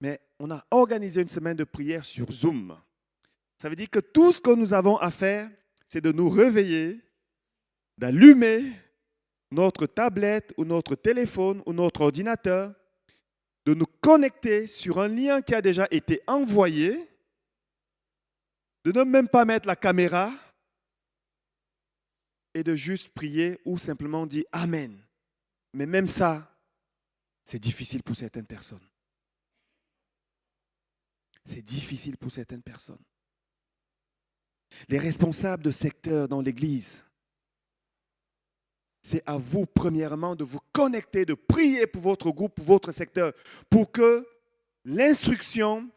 Mais on a organisé une semaine de prière sur Zoom. Ça veut dire que tout ce que nous avons à faire, c'est de nous réveiller, d'allumer notre tablette ou notre téléphone ou notre ordinateur, de nous connecter sur un lien qui a déjà été envoyé, de ne même pas mettre la caméra et de juste prier ou simplement dire Amen. Mais même ça, c'est difficile pour certaines personnes. C'est difficile pour certaines personnes. Les responsables de secteurs dans l'Église, c'est à vous, premièrement, de vous connecter, de prier pour votre groupe, pour votre secteur, pour que l'instruction,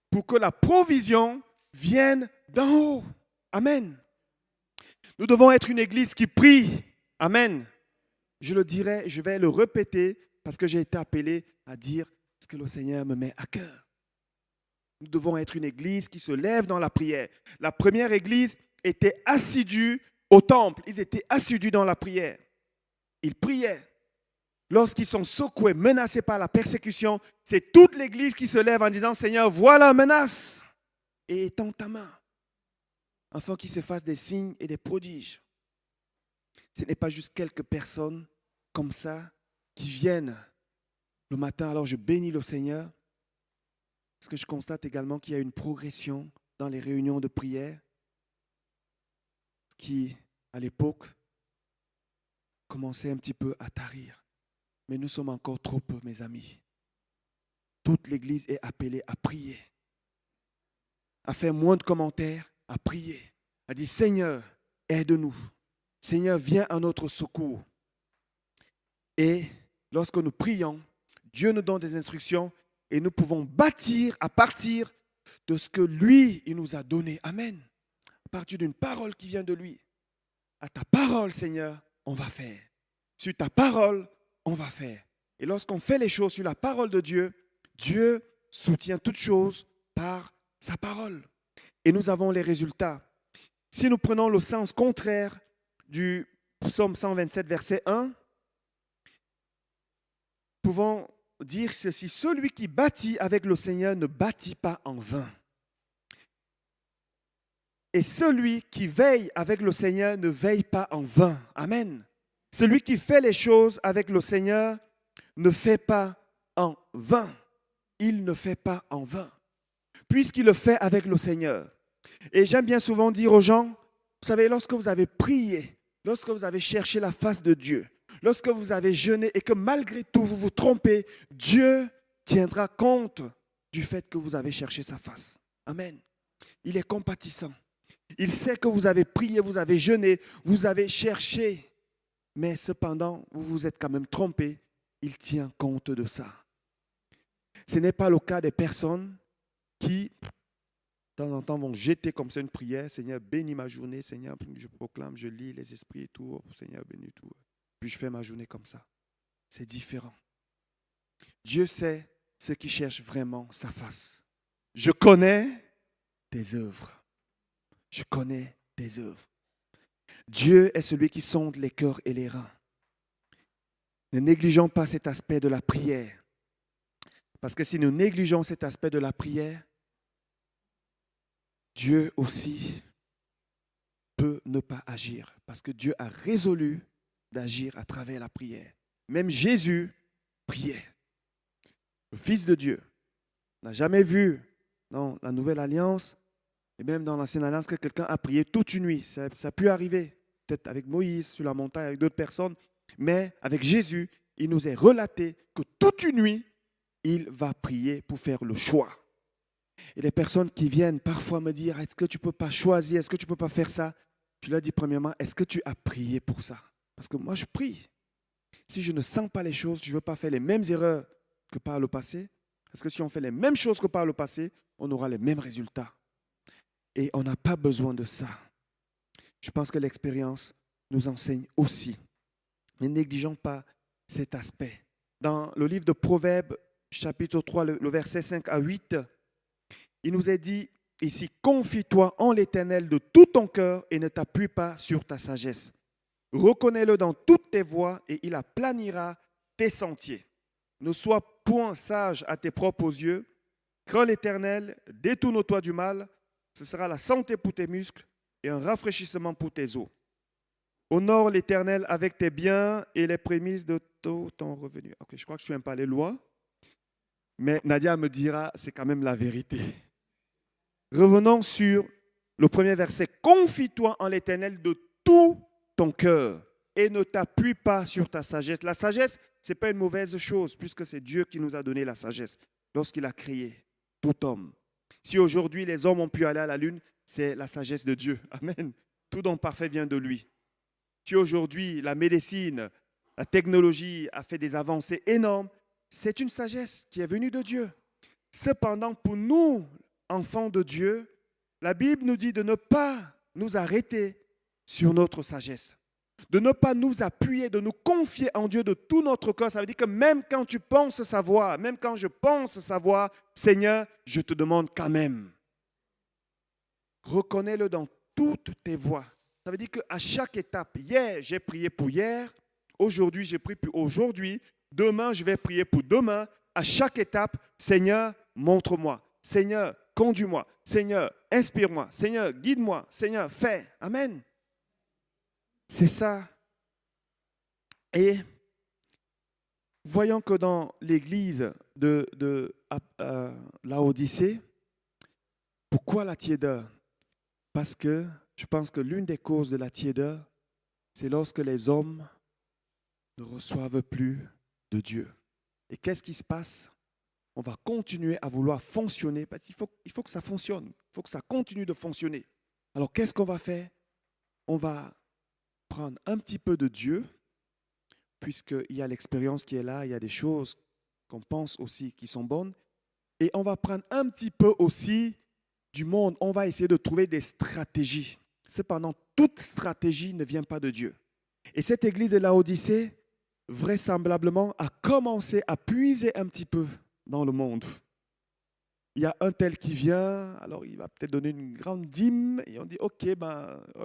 pour que la provision vienne d'en haut. Amen. Nous devons être une église qui prie. Amen. Je le dirai, je vais le répéter parce que j'ai été appelé à dire ce que le Seigneur me met à cœur. Nous devons être une église qui se lève dans la prière. La première église était assidue au temple. Ils étaient assidus dans la prière. Ils priaient. Lorsqu'ils sont secoués, menacés par la persécution, c'est toute l'église qui se lève en disant, Seigneur, voilà la menace. Et étends ta main, afin qu'il se fasse des signes et des prodiges. Ce n'est pas juste quelques personnes comme ça qui viennent le matin. Alors je bénis le Seigneur. Parce que je constate également qu'il y a une progression dans les réunions de prière qui, à l'époque, commençait un petit peu à tarir. Mais nous sommes encore trop peu, mes amis. Toute l'Église est appelée à prier, à faire moins de commentaires, à prier, à dire Seigneur, aide-nous. Seigneur, viens à notre secours. Et lorsque nous prions, Dieu nous donne des instructions et nous pouvons bâtir à partir de ce que lui, il nous a donné. Amen. À partir d'une parole qui vient de lui. À ta parole, Seigneur, on va faire. Sur ta parole, on va faire. Et lorsqu'on fait les choses sur la parole de Dieu, Dieu soutient toutes choses par sa parole. Et nous avons les résultats. Si nous prenons le sens contraire du psaume 127, verset 1, nous pouvons dire ceci, celui qui bâtit avec le Seigneur ne bâtit pas en vain. Et celui qui veille avec le Seigneur ne veille pas en vain. Amen. Celui qui fait les choses avec le Seigneur ne fait pas en vain. Il ne fait pas en vain, puisqu'il le fait avec le Seigneur. Et j'aime bien souvent dire aux gens, vous savez, lorsque vous avez prié, lorsque vous avez cherché la face de Dieu, lorsque vous avez jeûné et que malgré tout vous vous trompez, Dieu tiendra compte du fait que vous avez cherché sa face. Amen. Il est compatissant. Il sait que vous avez prié, vous avez jeûné, vous avez cherché. Mais cependant, vous vous êtes quand même trompé. Il tient compte de ça. Ce n'est pas le cas des personnes qui, de temps en temps, vont jeter comme ça une prière. Seigneur, bénis ma journée. Seigneur, je proclame, je lis les esprits et tout. Seigneur, bénis tout. Puis je fais ma journée comme ça. C'est différent. Dieu sait ceux qui cherchent vraiment sa face. Je connais tes œuvres. Je connais tes œuvres. Dieu est celui qui sonde les cœurs et les reins. Ne négligeons pas cet aspect de la prière. Parce que si nous négligeons cet aspect de la prière, Dieu aussi peut ne pas agir. Parce que Dieu a résolu d'agir à travers la prière. Même Jésus priait. Le Fils de Dieu n'a jamais vu dans la Nouvelle Alliance et même dans l'Ancienne Alliance que quelqu'un a prié toute une nuit. Ça a pu arriver, peut-être avec Moïse sur la montagne, avec d'autres personnes. Mais avec Jésus, il nous est relaté que toute une nuit, il va prier pour faire le choix. Et les personnes qui viennent parfois me dire, est-ce que tu ne peux pas choisir, est-ce que tu ne peux pas faire ça? Je leur dis premièrement, est-ce que tu as prié pour ça? Parce que moi, je prie. Si je ne sens pas les choses, je ne veux pas faire les mêmes erreurs que par le passé. Parce que si on fait les mêmes choses que par le passé, on aura les mêmes résultats. Et on n'a pas besoin de ça. Je pense que l'expérience nous enseigne aussi. Ne négligeons pas cet aspect. Dans le livre de Proverbes, chapitre 3, le verset 5 à 8, il nous est dit ici, confie-toi en l'Éternel de tout ton cœur et ne t'appuie pas sur ta sagesse. Reconnais-le dans toutes tes voies et il aplanira tes sentiers. Ne sois point sage à tes propres yeux. Crains l'Éternel, détourne-toi du mal. Ce sera la santé pour tes muscles et un rafraîchissement pour tes os. Honore l'Éternel avec tes biens et les prémices de tout ton revenu. Ok, je crois que je ne suis un peu allé loin, mais Nadia me dira, c'est quand même la vérité. Revenons sur le premier verset. Confie-toi en l'Éternel de tout ton cœur et ne t'appuie pas sur ta sagesse. La sagesse, ce n'est pas une mauvaise chose puisque c'est Dieu qui nous a donné la sagesse lorsqu'il a créé tout homme. Si aujourd'hui les hommes ont pu aller à la lune, c'est la sagesse de Dieu. Amen. Tout don parfait vient de lui. Si aujourd'hui la médecine, la technologie a fait des avancées énormes, c'est une sagesse qui est venue de Dieu. Cependant, pour nous, enfants de Dieu, la Bible nous dit de ne pas nous arrêter sur notre sagesse, de ne pas nous appuyer, de nous confier en Dieu de tout notre cœur. Ça veut dire que même quand tu penses savoir, même quand je pense savoir, Seigneur, je te demande quand même. Reconnais-le dans toutes tes voies. Ça veut dire qu'à chaque étape, hier, j'ai prié pour hier, aujourd'hui, j'ai prié pour aujourd'hui, demain, je vais prier pour demain. À chaque étape, Seigneur, montre-moi. Seigneur, conduis-moi. Seigneur, inspire-moi. Seigneur, guide-moi. Seigneur, fais. Amen. C'est ça. Et voyons que dans l'église de Laodicée, pourquoi la tiédeur? Parce que je pense que l'une des causes de la tiédeur, c'est lorsque les hommes ne reçoivent plus de Dieu. Et qu'est-ce qui se passe? On va continuer à vouloir fonctionner. Parce qu'il faut que ça fonctionne. Il faut que ça continue de fonctionner. Alors, qu'est-ce qu'on va faire? On va prendre un petit peu de Dieu, puisqu'il y a l'expérience qui est là, il y a des choses qu'on pense aussi qui sont bonnes. Et on va prendre un petit peu aussi du monde. On va essayer de trouver des stratégies. Cependant, toute stratégie ne vient pas de Dieu. Et cette église de Laodicée, vraisemblablement, a commencé à puiser un petit peu dans le monde. Il y a un tel qui vient, alors il va peut-être donner une grande dîme, et on dit, ok,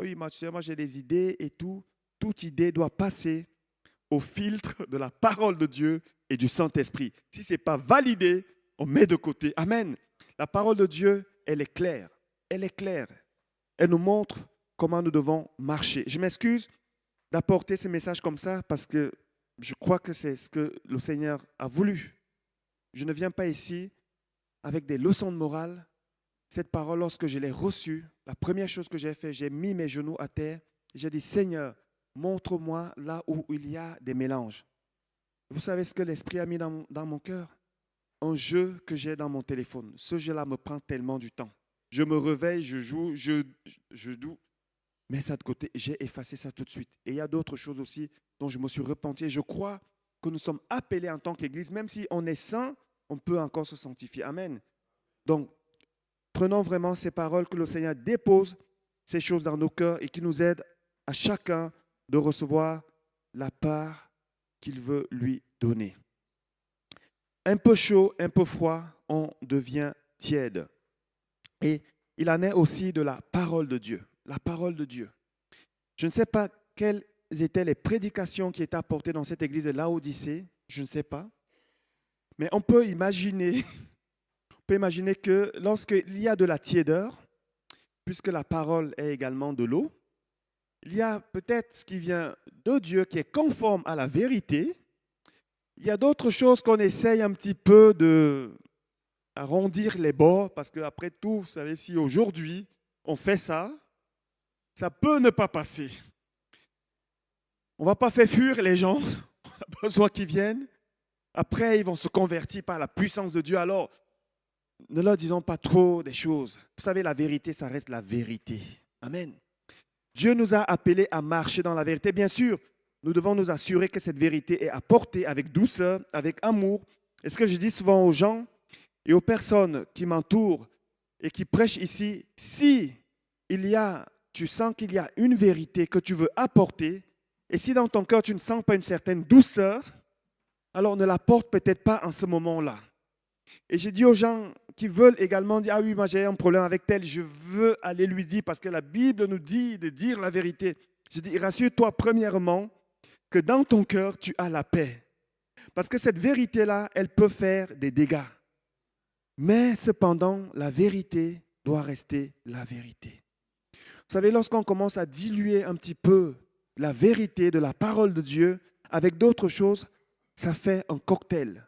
oui, moi j'ai des idées et tout. Toute idée doit passer au filtre de la parole de Dieu et du Saint-Esprit. Si ce n'est pas validé, on met de côté. Amen. La parole de Dieu, elle est claire. Elle est claire. Elle nous montre comment nous devons marcher. Je m'excuse d'apporter ce message comme ça parce que je crois que c'est ce que le Seigneur a voulu. Je ne viens pas ici avec des leçons de morale. Cette parole, lorsque je l'ai reçue, la première chose que j'ai fait, j'ai mis mes genoux à terre et j'ai dit, Seigneur, montre-moi là où il y a des mélanges. Vous savez ce que l'Esprit a mis dans mon cœur? Un jeu que j'ai dans mon téléphone. Ce jeu-là me prend tellement du temps. Je me réveille, je joue, je doute. Mais ça de côté, j'ai effacé ça tout de suite. Et il y a d'autres choses aussi dont je me suis repenti. Je crois que nous sommes appelés en tant qu'Église, même si on est saint, on peut encore se sanctifier. Amen. Donc, prenons vraiment ces paroles que le Seigneur dépose, ces choses dans nos cœurs et qui nous aident à chacun de recevoir la part qu'il veut lui donner. Un peu chaud, un peu froid, on devient tiède. Et il en est aussi de la parole de Dieu. La parole de Dieu. Je ne sais pas quelle étaient les prédications qui étaient apportées dans cette église de Laodicée, je ne sais pas. Mais on peut imaginer que lorsqu'il y a de la tiédeur, puisque la parole est également de l'eau, il y a peut-être ce qui vient de Dieu qui est conforme à la vérité. Il y a d'autres choses qu'on essaye un petit peu de arrondir les bords, parce qu'après tout, vous savez, si aujourd'hui on fait ça, ça peut ne pas passer. On ne va pas faire fuir les gens, on a besoin qu'ils viennent. Après, ils vont se convertir par la puissance de Dieu. Alors, ne leur disons pas trop des choses. Vous savez, la vérité, ça reste la vérité. Amen. Dieu nous a appelés à marcher dans la vérité. Bien sûr, nous devons nous assurer que cette vérité est apportée avec douceur, avec amour. Et ce que je dis souvent aux gens et aux personnes qui m'entourent et qui prêchent ici, si tu sens qu'il y a une vérité que tu veux apporter, et si dans ton cœur tu ne sens pas une certaine douceur, alors ne l'apporte peut-être pas en ce moment-là. Et j'ai dit aux gens qui veulent également dire, ah oui, moi j'ai un problème avec tel, je veux aller lui dire, parce que la Bible nous dit de dire la vérité. Je dis, rassure-toi premièrement que dans ton cœur, tu as la paix. Parce que cette vérité-là, elle peut faire des dégâts. Mais cependant, la vérité doit rester la vérité. Vous savez, lorsqu'on commence à diluer un petit peu la vérité de la parole de Dieu avec d'autres choses, ça fait un cocktail.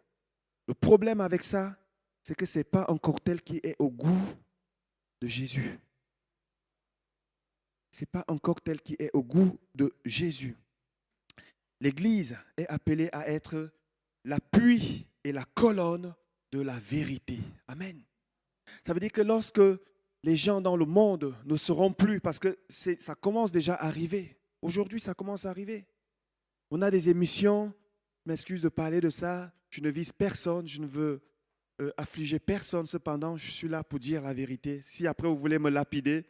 Le problème avec ça, c'est que ce n'est pas un cocktail qui est au goût de Jésus. Ce n'est pas un cocktail qui est au goût de Jésus. L'Église est appelée à être l'appui et la colonne de la vérité. Amen. Ça veut dire que lorsque les gens dans le monde ne seront plus, parce que ça commence déjà à arriver. Aujourd'hui, ça commence à arriver. On a des émissions, je m'excuse de parler de ça, je ne vise personne, je ne veux affliger personne. Cependant, je suis là pour dire la vérité. Si après vous voulez me lapider,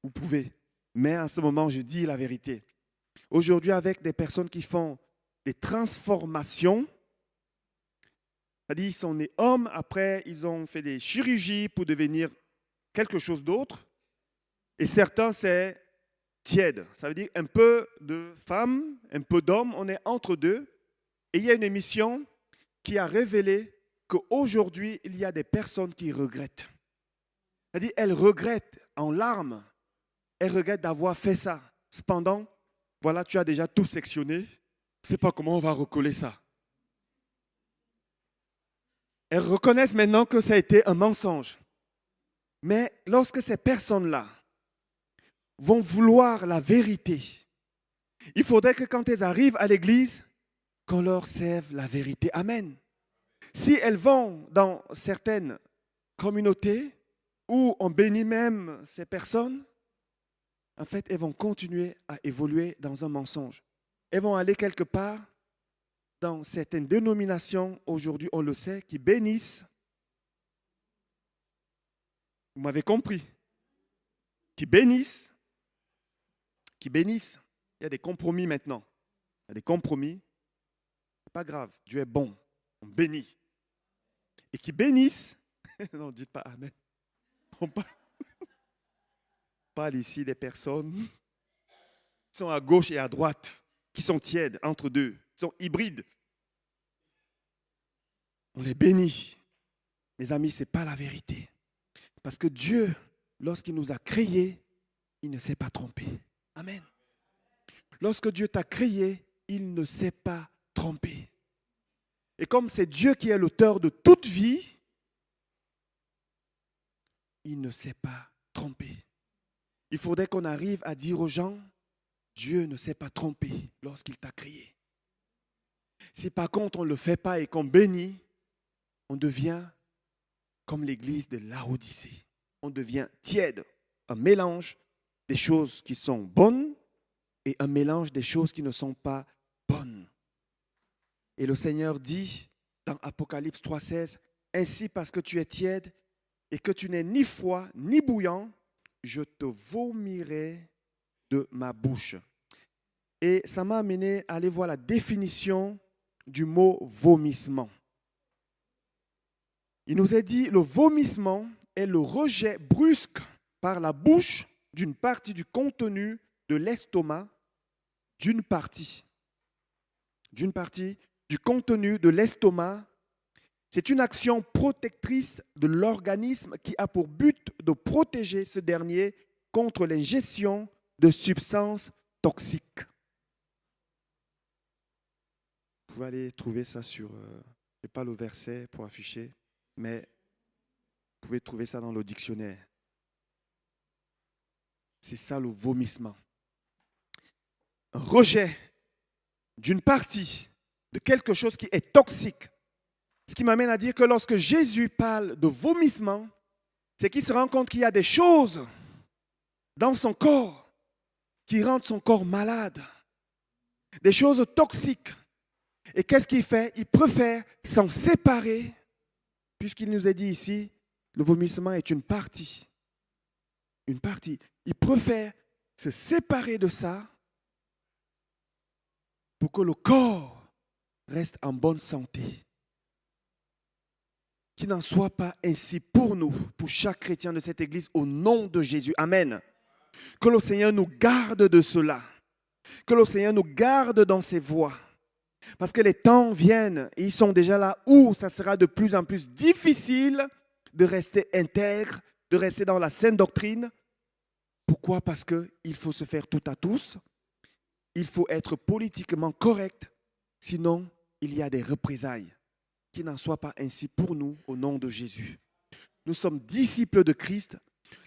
vous pouvez. Mais à ce moment, je dis la vérité. Aujourd'hui, avec des personnes qui font des transformations, c'est-à-dire ils sont nés hommes, après ils ont fait des chirurgies pour devenir quelque chose d'autre. Et certains, c'est tiède. Ça veut dire un peu de femme, un peu d'homme, on est entre deux. Et il y a une émission qui a révélé qu'aujourd'hui, il y a des personnes qui regrettent. C'est-à-dire, elles regrettent en larmes, elles regrettent d'avoir fait ça. Cependant, voilà, tu as déjà tout sectionné. Je ne sais pas comment on va recoller ça. Elles reconnaissent maintenant que ça a été un mensonge. Mais lorsque ces personnes-là vont vouloir la vérité, il faudrait que quand elles arrivent à l'église, qu'on leur serve la vérité. Amen. Si elles vont dans certaines communautés où on bénit même ces personnes, en fait, elles vont continuer à évoluer dans un mensonge. Elles vont aller quelque part dans certaines dénominations, aujourd'hui, on le sait, qui bénissent. Vous m'avez compris. Qui bénissent. Il y a des compromis maintenant. Il y a des compromis. Ce n'est pas grave. Dieu est bon. On bénit. Et qui bénissent. Non, dites pas Amen. On parle ici des personnes qui sont à gauche et à droite, qui sont tièdes entre deux, qui sont hybrides. On les bénit. Mes amis, ce n'est pas la vérité. Parce que Dieu, lorsqu'il nous a créés, il ne s'est pas trompé. Amen. Lorsque Dieu t'a créé, il ne s'est pas trompé. Et comme c'est Dieu qui est l'auteur de toute vie, il ne s'est pas trompé. Il faudrait qu'on arrive à dire aux gens, Dieu ne s'est pas trompé lorsqu'il t'a créé. Si par contre on ne le fait pas et qu'on bénit, on devient comme l'église de Laodicée. On devient tiède, un mélange des choses qui sont bonnes et un mélange des choses qui ne sont pas bonnes. Et le Seigneur dit dans Apocalypse 3,16, « Ainsi parce que tu es tiède et que tu n'es ni froid ni bouillant, je te vomirai de ma bouche. » Et ça m'a amené à aller voir la définition du mot vomissement. Il nous est dit, le vomissement est le rejet brusque par la bouche d'une partie du contenu de l'estomac d'une partie du contenu de l'estomac. C'est une action protectrice de l'organisme qui a pour but de protéger ce dernier contre l'ingestion de substances toxiques. Vous pouvez aller trouver ça sur, je n'ai pas le verset pour afficher, mais vous pouvez trouver ça dans le dictionnaire. C'est ça le vomissement. Un rejet d'une partie de quelque chose qui est toxique. Ce qui m'amène à dire que lorsque Jésus parle de vomissement, c'est qu'il se rend compte qu'il y a des choses dans son corps qui rendent son corps malade. Des choses toxiques. Et qu'est-ce qu'il fait? Il préfère s'en séparer, puisqu'il nous a dit ici, le vomissement est une partie. Une partie. Il préfère se séparer de ça pour que le corps reste en bonne santé. Qu'il n'en soit pas ainsi pour nous, pour chaque chrétien de cette église, au nom de Jésus. Amen. Que le Seigneur nous garde de cela. Que le Seigneur nous garde dans ses voies. Parce que les temps viennent, et ils sont déjà là, où ça sera de plus en plus difficile de rester intègre, de rester dans la saine doctrine. Pourquoi? Parce qu'il faut se faire tout à tous. Il faut être politiquement correct, sinon il y a des représailles. Qu'il n'en soit pas ainsi pour nous au nom de Jésus. Nous sommes disciples de Christ.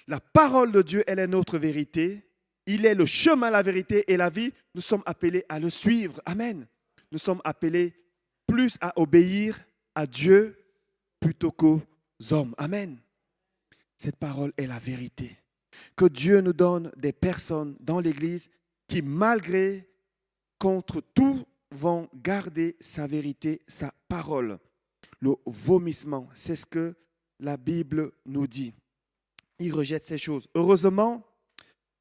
La parole de Dieu, elle est notre vérité. Il est le chemin, la vérité et la vie. Nous sommes appelés à le suivre. Amen. Nous sommes appelés plus à obéir à Dieu plutôt qu'aux hommes. Amen. Cette parole est la vérité. Que Dieu nous donne des personnes dans l'Église qui, malgré, contre tout, vont garder sa vérité, sa parole. Le vomissement, c'est ce que la Bible nous dit. Il rejette ces choses. Heureusement,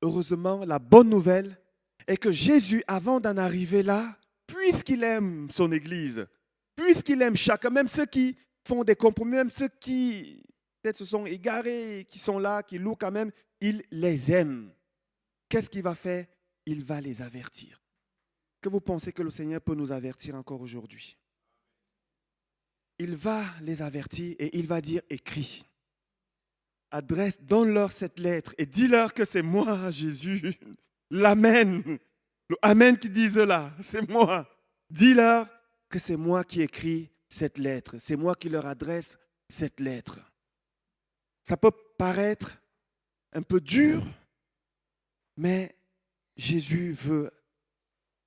la bonne nouvelle est que Jésus, avant d'en arriver là, puisqu'il aime son Église, puisqu'il aime chacun, même ceux qui font des compromis, même ceux qui peut-être se sont égarés, qui sont là, qui louent quand même, il les aime. Qu'est-ce qu'il va faire? Il va les avertir. Que vous pensez que le Seigneur peut nous avertir encore aujourd'hui? Il va les avertir et il va dire, écris. Donne-leur cette lettre et dis-leur que c'est moi, Jésus. L'Amen. Le Amen qui disent là, c'est moi. Dis-leur que c'est moi qui écris cette lettre. C'est moi qui leur adresse cette lettre. Ça peut paraître un peu dur, mais Jésus veut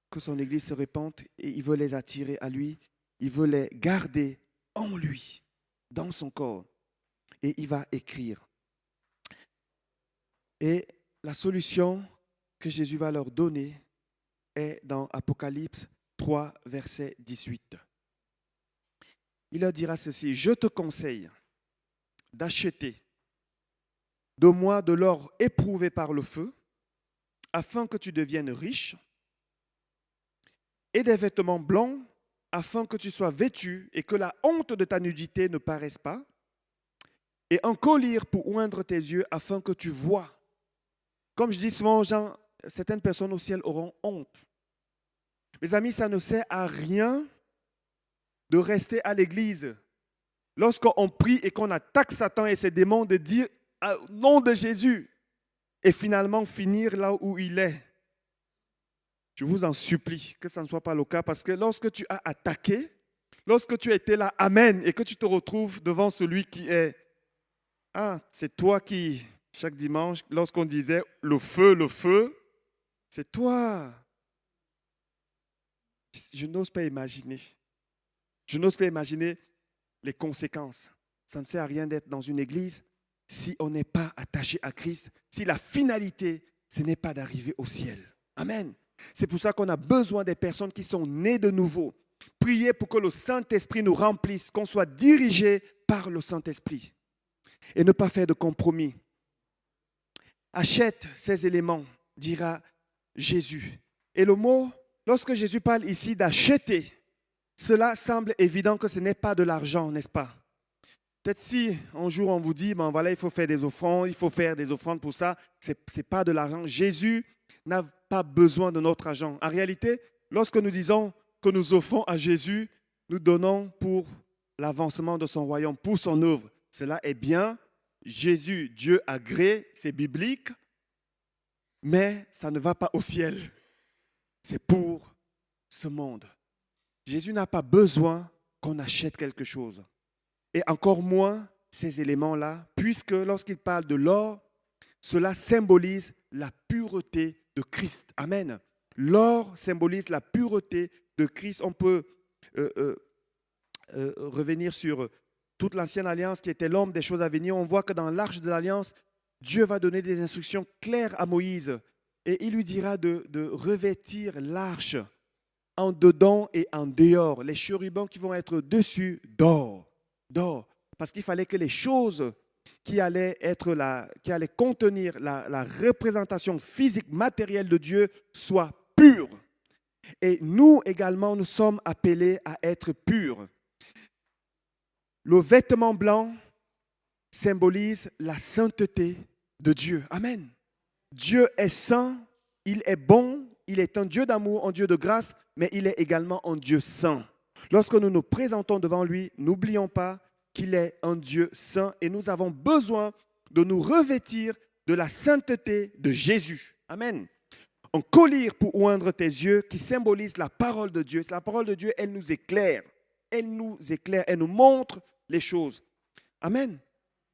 que son Église se répande et il veut les attirer à lui. Il veut les garder en lui, dans son corps. Et il va écrire. Et la solution que Jésus va leur donner est dans Apocalypse 3, verset 18. Il leur dira ceci, « Je te conseille d'acheter de moi de l'or éprouvé par le feu, afin que tu deviennes riche, et des vêtements blancs, afin que tu sois vêtu et que la honte de ta nudité ne paraisse pas, et un collier pour oindre tes yeux, afin que tu vois. » Comme je dis souvent aux gens, certaines personnes au ciel auront honte. Mes amis, ça ne sert à rien de rester à l'église lorsqu'on prie et qu'on attaque Satan et ses démons, de dire au nom de Jésus et finalement finir là où il est. Je vous en supplie que ça ne soit pas le cas, parce que lorsque tu as attaqué, lorsque tu as été là, amen, et que tu te retrouves devant celui qui est, c'est toi qui, chaque dimanche, lorsqu'on disait le feu, c'est toi. Je n'ose pas imaginer. Je n'ose pas imaginer les conséquences. Ça ne sert à rien d'être dans une église si on n'est pas attaché à Christ, si la finalité, ce n'est pas d'arriver au ciel. Amen. C'est pour ça qu'on a besoin des personnes qui sont nées de nouveau. Priez pour que le Saint-Esprit nous remplisse, qu'on soit dirigé par le Saint-Esprit. Et ne pas faire de compromis. Achète ces éléments, dira Jésus. Et le mot, lorsque Jésus parle ici d'acheter, cela semble évident que ce n'est pas de l'argent, n'est-ce pas? Peut-être si un jour on vous dit, voilà, il faut faire des offrandes, il faut faire des offrandes pour ça, ce n'est pas de l'argent. Jésus n'a pas besoin de notre argent. En réalité, lorsque nous disons que nous offrons à Jésus, nous donnons pour l'avancement de son royaume, pour son œuvre. Cela est bien. Jésus, Dieu agrée, c'est biblique, mais ça ne va pas au ciel. C'est pour ce monde. Jésus n'a pas besoin qu'on achète quelque chose. Et encore moins ces éléments-là, puisque lorsqu'il parle de l'or, cela symbolise la pureté de Christ. Amen. L'or symbolise la pureté de Christ. On peut revenir sur toute l'ancienne alliance qui était l'homme des choses à venir. On voit que dans l'arche de l'alliance, Dieu va donner des instructions claires à Moïse et il lui dira de revêtir l'arche en dedans et en dehors. Les chérubins qui vont être dessus d'or. Parce qu'il fallait que les choses qui allaient contenir la représentation physique, matérielle de Dieu soient pures. Et nous également, nous sommes appelés à être purs. Le vêtement blanc symbolise la sainteté de Dieu. Amen. Dieu est saint, il est bon, il est un Dieu d'amour, un Dieu de grâce, mais il est également un Dieu saint. Lorsque nous nous présentons devant lui, n'oublions pas qu'il est un Dieu saint et nous avons besoin de nous revêtir de la sainteté de Jésus. Amen. Un collier pour oindre tes yeux qui symbolise la parole de Dieu. La parole de Dieu, elle nous éclaire. Elle nous montre les choses. Amen.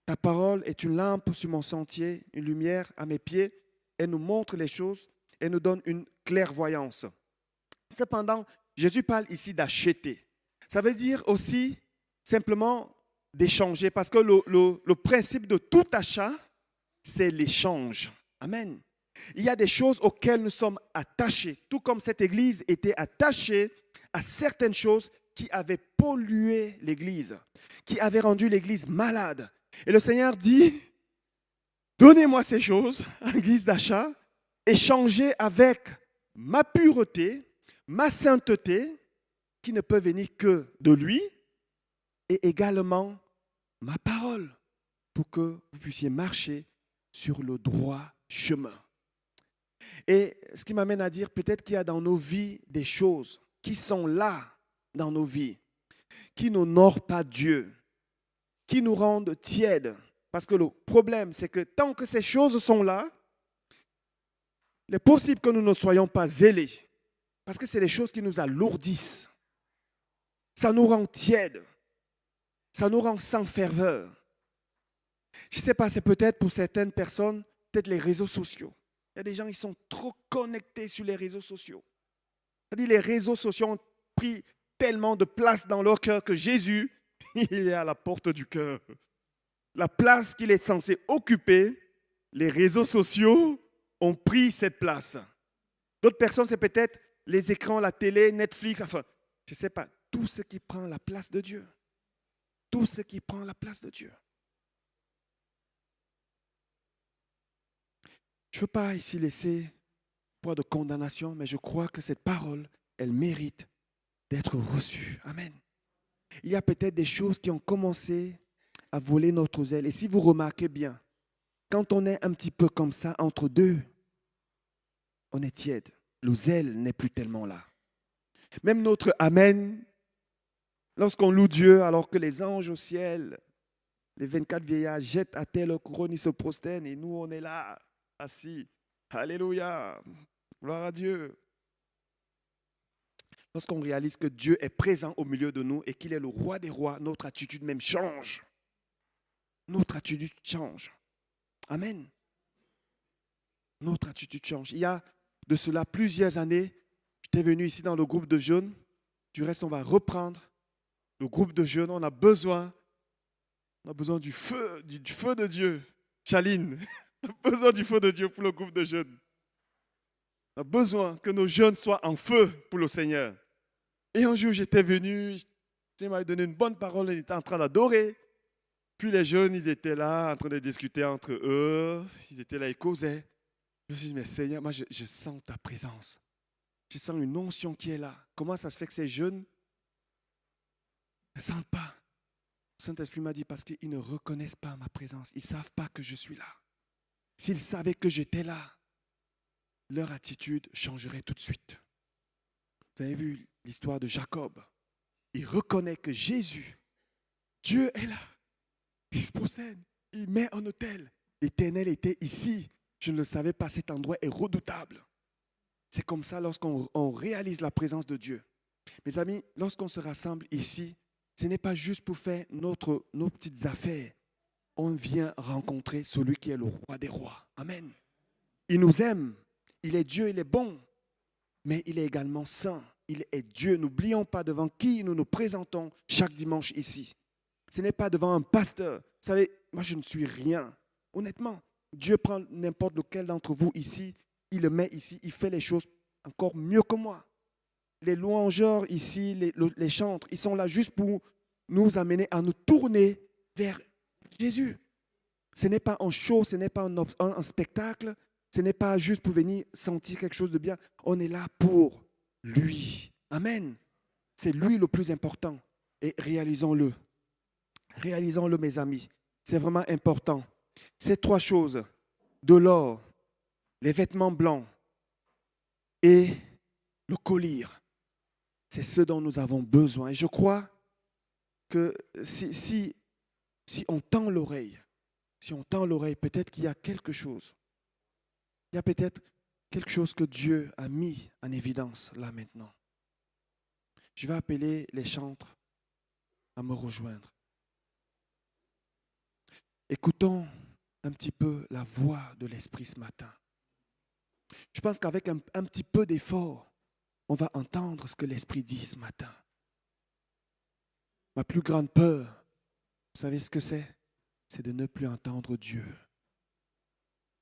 Ta parole est une lampe sur mon sentier, une lumière à mes pieds. Elle nous montre les choses, elle nous donne une clairvoyance. Cependant, Jésus parle ici d'acheter. Ça veut dire aussi simplement d'échanger, parce que le principe de tout achat, c'est l'échange. Amen. Il y a des choses auxquelles nous sommes attachés, tout comme cette église était attachée à certaines choses qui avaient pollué l'église, qui avaient rendu l'église malade. Et le Seigneur dit, donnez-moi ces choses en guise d'achat, échangez avec ma pureté, ma sainteté, qui ne peut venir que de lui, et également ma parole, pour que vous puissiez marcher sur le droit chemin. Et ce qui m'amène à dire, peut-être qu'il y a dans nos vies des choses qui sont là dans nos vies, qui n'honorent pas Dieu, qui nous rendent tièdes. Parce que le problème, c'est que tant que ces choses sont là, il est possible que nous ne soyons pas zélés. Parce que c'est des choses qui nous alourdissent. Ça nous rend tièdes. Ça nous rend sans ferveur. Je ne sais pas, c'est peut-être pour certaines personnes, peut-être les réseaux sociaux. Il y a des gens qui sont trop connectés sur les réseaux sociaux. C'est-à-dire les réseaux sociaux ont pris tellement de place dans leur cœur que Jésus, il est à la porte du cœur. La place qu'il est censé occuper, les réseaux sociaux ont pris cette place. D'autres personnes, c'est peut-être les écrans, la télé, Netflix, enfin, je ne sais pas, tout ce qui prend la place de Dieu. Tout ce qui prend la place de Dieu. Je ne veux pas ici laisser poids de condamnation, mais je crois que cette parole, elle mérite d'être reçue. Amen. Il y a peut-être des choses qui ont commencé à voler notre zèle. Et si vous remarquez bien, quand on est un petit peu comme ça, entre deux, on est tiède. Le zèle n'est plus tellement là. Même notre Amen, lorsqu'on loue Dieu, alors que les anges au ciel, les 24 vieillards jettent à terre leur couronne, ils se prosternent et nous, on est là, assis. Alléluia, gloire à Dieu. Lorsqu'on réalise que Dieu est présent au milieu de nous et qu'il est le roi des rois, notre attitude même change. Notre attitude change. Amen. Notre attitude change. Il y a de cela plusieurs années, j'étais venu ici dans le groupe de jeunes. Du reste, on va reprendre le groupe de jeunes. On a besoin du feu de Dieu. Chaline, on a besoin du feu de Dieu pour le groupe de jeunes. On a besoin que nos jeunes soient en feu pour le Seigneur. Et un jour, j'étais venu, il m'avait donné une bonne parole, il était en train d'adorer. Puis les jeunes, ils étaient là, en train de discuter entre eux. Ils étaient là, ils causaient. Je me suis dit, mais Seigneur, moi, je sens ta présence. Je sens une onction qui est là. Comment ça se fait que ces jeunes ne sentent pas? Le Saint-Esprit m'a dit, parce qu'ils ne reconnaissent pas ma présence. Ils ne savent pas que je suis là. S'ils savaient que j'étais là, leur attitude changerait tout de suite. Vous avez vu l'histoire de Jacob. Il reconnaît que Jésus, Dieu est là. Il se procède, il met un autel. L'Éternel était ici. Je ne le savais pas, cet endroit est redoutable. C'est comme ça lorsqu'on réalise la présence de Dieu. Mes amis, lorsqu'on se rassemble ici, ce n'est pas juste pour faire nos petites affaires. On vient rencontrer celui qui est le roi des rois. Amen. Il nous aime. Il est Dieu, il est bon. Mais il est également saint. Il est Dieu. N'oublions pas devant qui nous nous présentons chaque dimanche ici. Ce n'est pas devant un pasteur. Vous savez, moi je ne suis rien. Honnêtement, Dieu prend n'importe lequel d'entre vous ici, il le met ici, il fait les choses encore mieux que moi. Les louangeurs ici, les chantres, ils sont là juste pour nous amener à nous tourner vers Jésus. Ce n'est pas un show, ce n'est pas un spectacle, ce n'est pas juste pour venir sentir quelque chose de bien. On est là pour lui. Amen. C'est lui le plus important. Et réalisons-le. Réalisons-le, mes amis. C'est vraiment important. Ces trois choses, de l'or, les vêtements blancs et le collier, c'est ce dont nous avons besoin. Et je crois que si on tend l'oreille, peut-être qu'il y a quelque chose. Il y a peut-être quelque chose que Dieu a mis en évidence là maintenant. Je vais appeler les chantres à me rejoindre. Écoutons un petit peu la voix de l'Esprit ce matin. Je pense qu'avec un petit peu d'effort, on va entendre ce que l'Esprit dit ce matin. Ma plus grande peur, vous savez ce que c'est? C'est de ne plus entendre Dieu.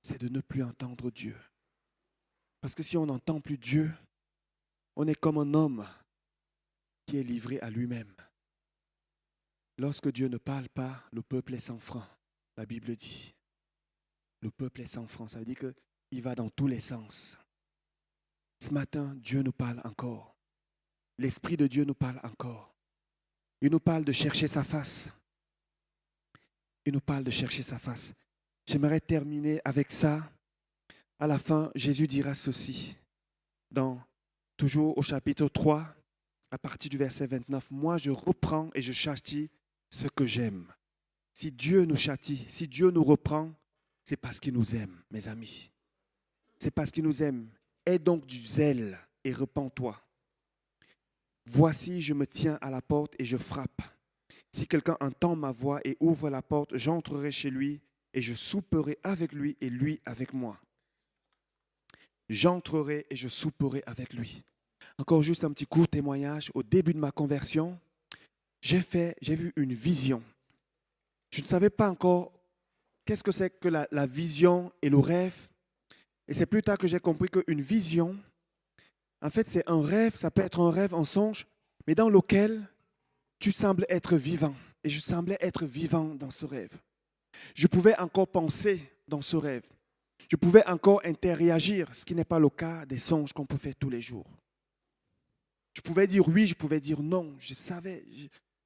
C'est de ne plus entendre Dieu. Parce que si on n'entend plus Dieu, on est comme un homme qui est livré à lui-même. Lorsque Dieu ne parle pas, le peuple est sans frein. La Bible dit, le peuple est sans frein. Ça veut dire qu'il va dans tous les sens. Ce matin, Dieu nous parle encore. L'Esprit de Dieu nous parle encore. Il nous parle de chercher sa face. Il nous parle de chercher sa face. J'aimerais terminer avec ça. À la fin, Jésus dira ceci. Toujours au chapitre 3, à partir du verset 29. Moi, je reprends et je châtie ce que j'aime. Si Dieu nous châtie, si Dieu nous reprend, c'est parce qu'il nous aime, mes amis. C'est parce qu'il nous aime. Aie donc du zèle et repens-toi. Voici, je me tiens à la porte et je frappe. Si quelqu'un entend ma voix et ouvre la porte, j'entrerai chez lui et je souperai avec lui et lui avec moi. J'entrerai et je souperai avec lui. Encore juste un petit court témoignage. Au début de ma conversion, j'ai vu une vision. Je ne savais pas encore qu'est-ce que c'est que la vision et le rêve. Et c'est plus tard que j'ai compris qu'une vision, en fait, c'est un rêve, ça peut être un rêve, un songe, mais dans lequel tu sembles être vivant. Et je semblais être vivant dans ce rêve. Je pouvais encore penser dans ce rêve. Je pouvais encore interagir, ce qui n'est pas le cas des songes qu'on peut faire tous les jours. Je pouvais dire oui, je pouvais dire non. Je savais,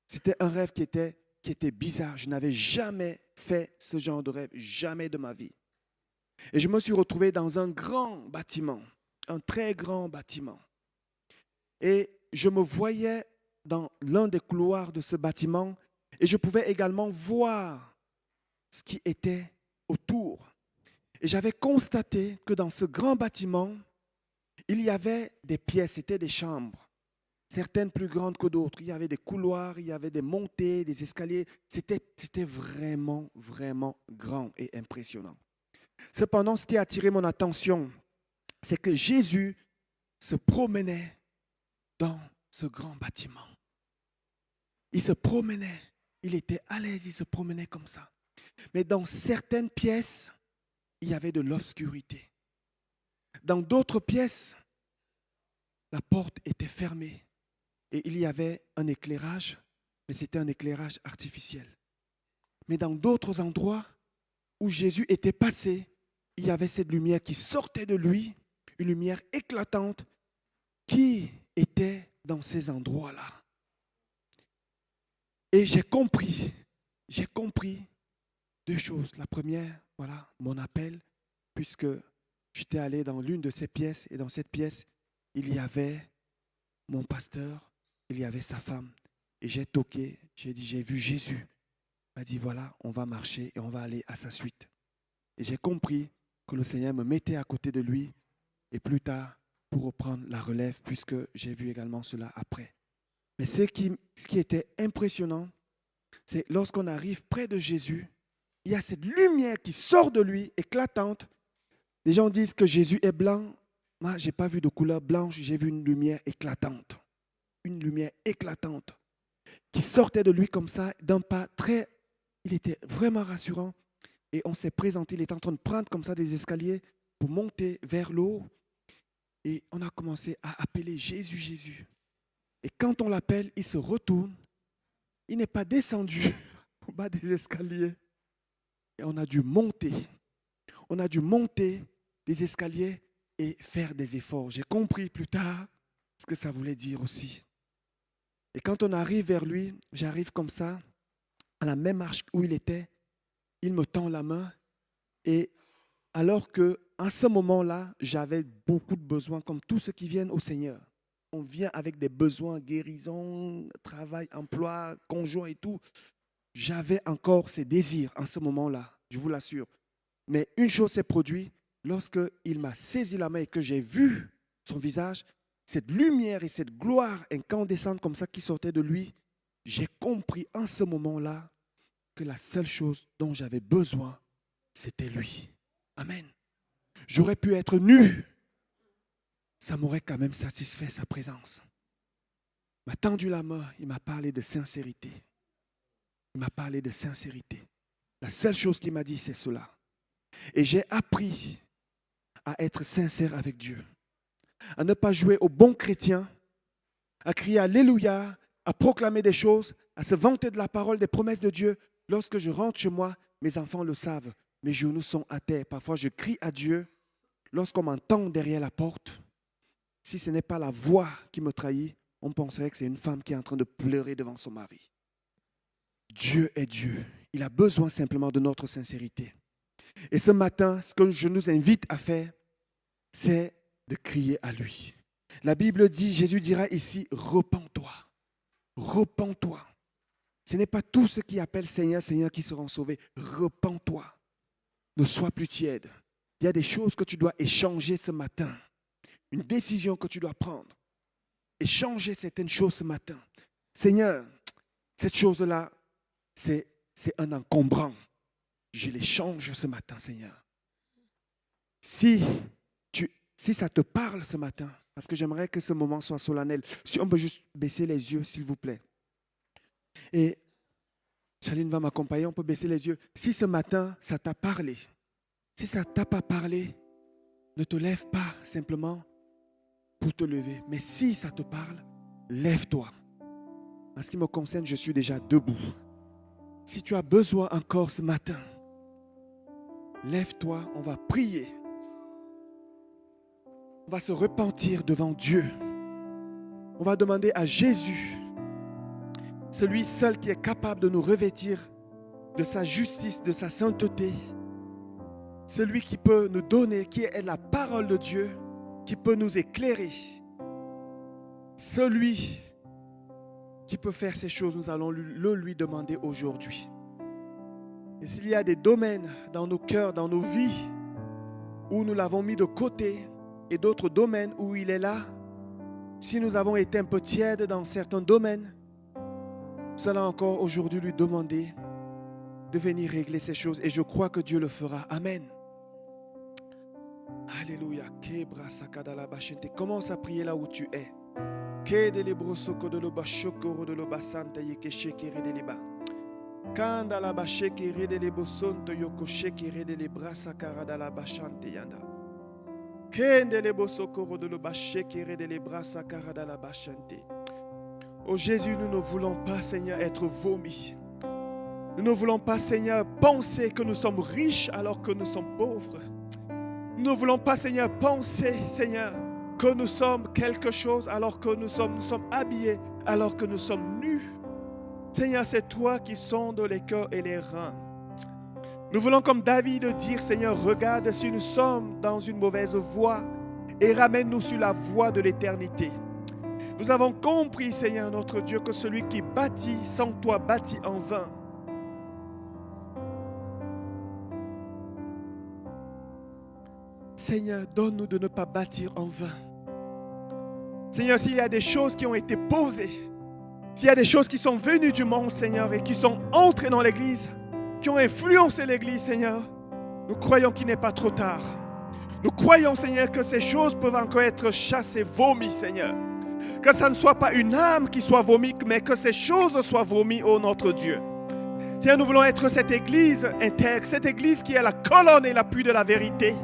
c'était un rêve qui était bizarre. Je n'avais jamais fait ce genre de rêve, jamais de ma vie. Et je me suis retrouvé dans un grand bâtiment, un très grand bâtiment. Et je me voyais dans l'un des couloirs de ce bâtiment et je pouvais également voir ce qui était autour. Et j'avais constaté que dans ce grand bâtiment, il y avait des pièces, c'était des chambres, certaines plus grandes que d'autres. Il y avait des couloirs, il y avait des montées, des escaliers. C'était vraiment, vraiment grand et impressionnant. Cependant, ce qui a attiré mon attention, c'est que Jésus se promenait dans ce grand bâtiment. Il se promenait, il était à l'aise, il se promenait comme ça. Mais dans certaines pièces, il y avait de l'obscurité. Dans d'autres pièces, la porte était fermée et il y avait un éclairage, mais c'était un éclairage artificiel. Mais dans d'autres endroits où Jésus était passé, il y avait cette lumière qui sortait de lui, une lumière éclatante qui était dans ces endroits-là. Et j'ai compris deux choses. La première, voilà, mon appel, puisque j'étais allé dans l'une de ces pièces et dans cette pièce, il y avait mon pasteur, il y avait sa femme. Et j'ai toqué, j'ai dit, j'ai vu Jésus. Il m'a dit, voilà, on va marcher et on va aller à sa suite. Et j'ai compris que le Seigneur me mettait à côté de lui et plus tard pour reprendre la relève puisque j'ai vu également cela après. Mais ce qui était impressionnant, c'est lorsqu'on arrive près de Jésus, il y a cette lumière qui sort de lui, éclatante. Les gens disent que Jésus est blanc. Moi, je n'ai pas vu de couleur blanche, j'ai vu une lumière éclatante. Une lumière éclatante qui sortait de lui comme ça, d'un pas très... Il était vraiment rassurant. Et on s'est présenté, il était en train de prendre comme ça des escaliers pour monter vers le haut. Et on a commencé à appeler Jésus, Jésus. Et quand on l'appelle, il se retourne. Il n'est pas descendu au bas des escaliers. Et on a dû monter. On a dû monter des escaliers et faire des efforts. J'ai compris plus tard ce que ça voulait dire aussi. Et quand on arrive vers lui, j'arrive comme ça, à la même marche où il était, il me tend la main. Et alors qu'à ce moment-là, j'avais beaucoup de besoins, comme tous ceux qui viennent au Seigneur. On vient avec des besoins, guérison, travail, emploi, conjoint et tout. J'avais encore ces désirs en ce moment-là, je vous l'assure. Mais une chose s'est produite, lorsqu'il m'a saisi la main et que j'ai vu son visage, cette lumière et cette gloire incandescente comme ça qui sortait de lui, j'ai compris en ce moment-là que la seule chose dont j'avais besoin, c'était lui. Amen. J'aurais pu être nu. Ça m'aurait quand même satisfait sa présence. Il m'a tendu la main, il m'a parlé de sincérité. Il m'a parlé de sincérité. La seule chose qu'il m'a dit, c'est cela. Et j'ai appris à être sincère avec Dieu, à ne pas jouer au bon chrétien, à crier Alléluia, à proclamer des choses, à se vanter de la parole, des promesses de Dieu. Lorsque je rentre chez moi, mes enfants le savent, mes genoux sont à terre. Parfois, je crie à Dieu. Lorsqu'on m'entend derrière la porte, si ce n'est pas la voix qui me trahit, on penserait que c'est une femme qui est en train de pleurer devant son mari. Dieu est Dieu. Il a besoin simplement de notre sincérité. Et ce matin, ce que je nous invite à faire, c'est de crier à lui. La Bible dit, Jésus dira ici, repens-toi. Repens-toi. Ce n'est pas tous ceux qui appellent Seigneur, Seigneur qui seront sauvés. Repens-toi. Ne sois plus tiède. Il y a des choses que tu dois échanger ce matin. Une décision que tu dois prendre. Échanger certaines choses ce matin. Seigneur, cette chose-là, c'est un encombrant. Je l'échange ce matin, Seigneur. Si ça te parle ce matin, parce que j'aimerais que ce moment soit solennel, si on peut juste baisser les yeux, s'il vous plaît. Et Chaline va m'accompagner, on peut baisser les yeux. Si ce matin, ça t'a parlé, si ça ne t'a pas parlé, ne te lève pas simplement pour te lever. Mais si ça te parle, lève-toi. En ce qui me concerne, je suis déjà debout. Si tu as besoin encore ce matin, lève-toi, on va prier. On va se repentir devant Dieu. On va demander à Jésus, celui seul qui est capable de nous revêtir de sa justice, de sa sainteté, celui qui peut nous donner, qui est la parole de Dieu, qui peut nous éclairer, celui qui peut faire ces choses, nous allons le lui demander aujourd'hui. Et s'il y a des domaines dans nos cœurs, dans nos vies, où nous l'avons mis de côté, et d'autres domaines où il est là, si nous avons été un peu tièdes dans certains domaines, nous allons encore aujourd'hui lui demander de venir régler ces choses. Et je crois que Dieu le fera. Amen. Alléluia. Commence à prier là où tu es. Kanda la basheke rede le bosonto yoko sheke rede le brasa karada la bashante yanda. Kende le bosokoro de le basheke rede le brasa karada la bashante. Oh Jésus, nous ne voulons pas, Seigneur, être vomis. Nous ne voulons pas, Seigneur, penser que nous sommes riches alors que nous sommes pauvres. Nous ne voulons pas, Seigneur, penser, Seigneur, que nous sommes quelque chose alors que nous sommes habillés, alors que nous sommes nus. Seigneur, c'est toi qui sondes les cœurs et les reins. Nous voulons, comme David, dire, Seigneur, regarde si nous sommes dans une mauvaise voie et ramène-nous sur la voie de l'éternité. Nous avons compris, Seigneur notre Dieu, que celui qui bâtit sans toi bâtit en vain. Seigneur, donne-nous de ne pas bâtir en vain. Seigneur, s'il y a des choses qui ont été posées, s'il y a des choses qui sont venues du monde, Seigneur, et qui sont entrées dans l'Église, qui ont influencé l'Église, Seigneur, nous croyons qu'il n'est pas trop tard. Nous croyons, Seigneur, que ces choses peuvent encore être chassées, vomies, Seigneur. Que ça ne soit pas une âme qui soit vomie, mais que ces choses soient vomies, ô notre Dieu. Seigneur, nous voulons être cette Église intègre, cette Église qui est la colonne et l'appui de la vérité.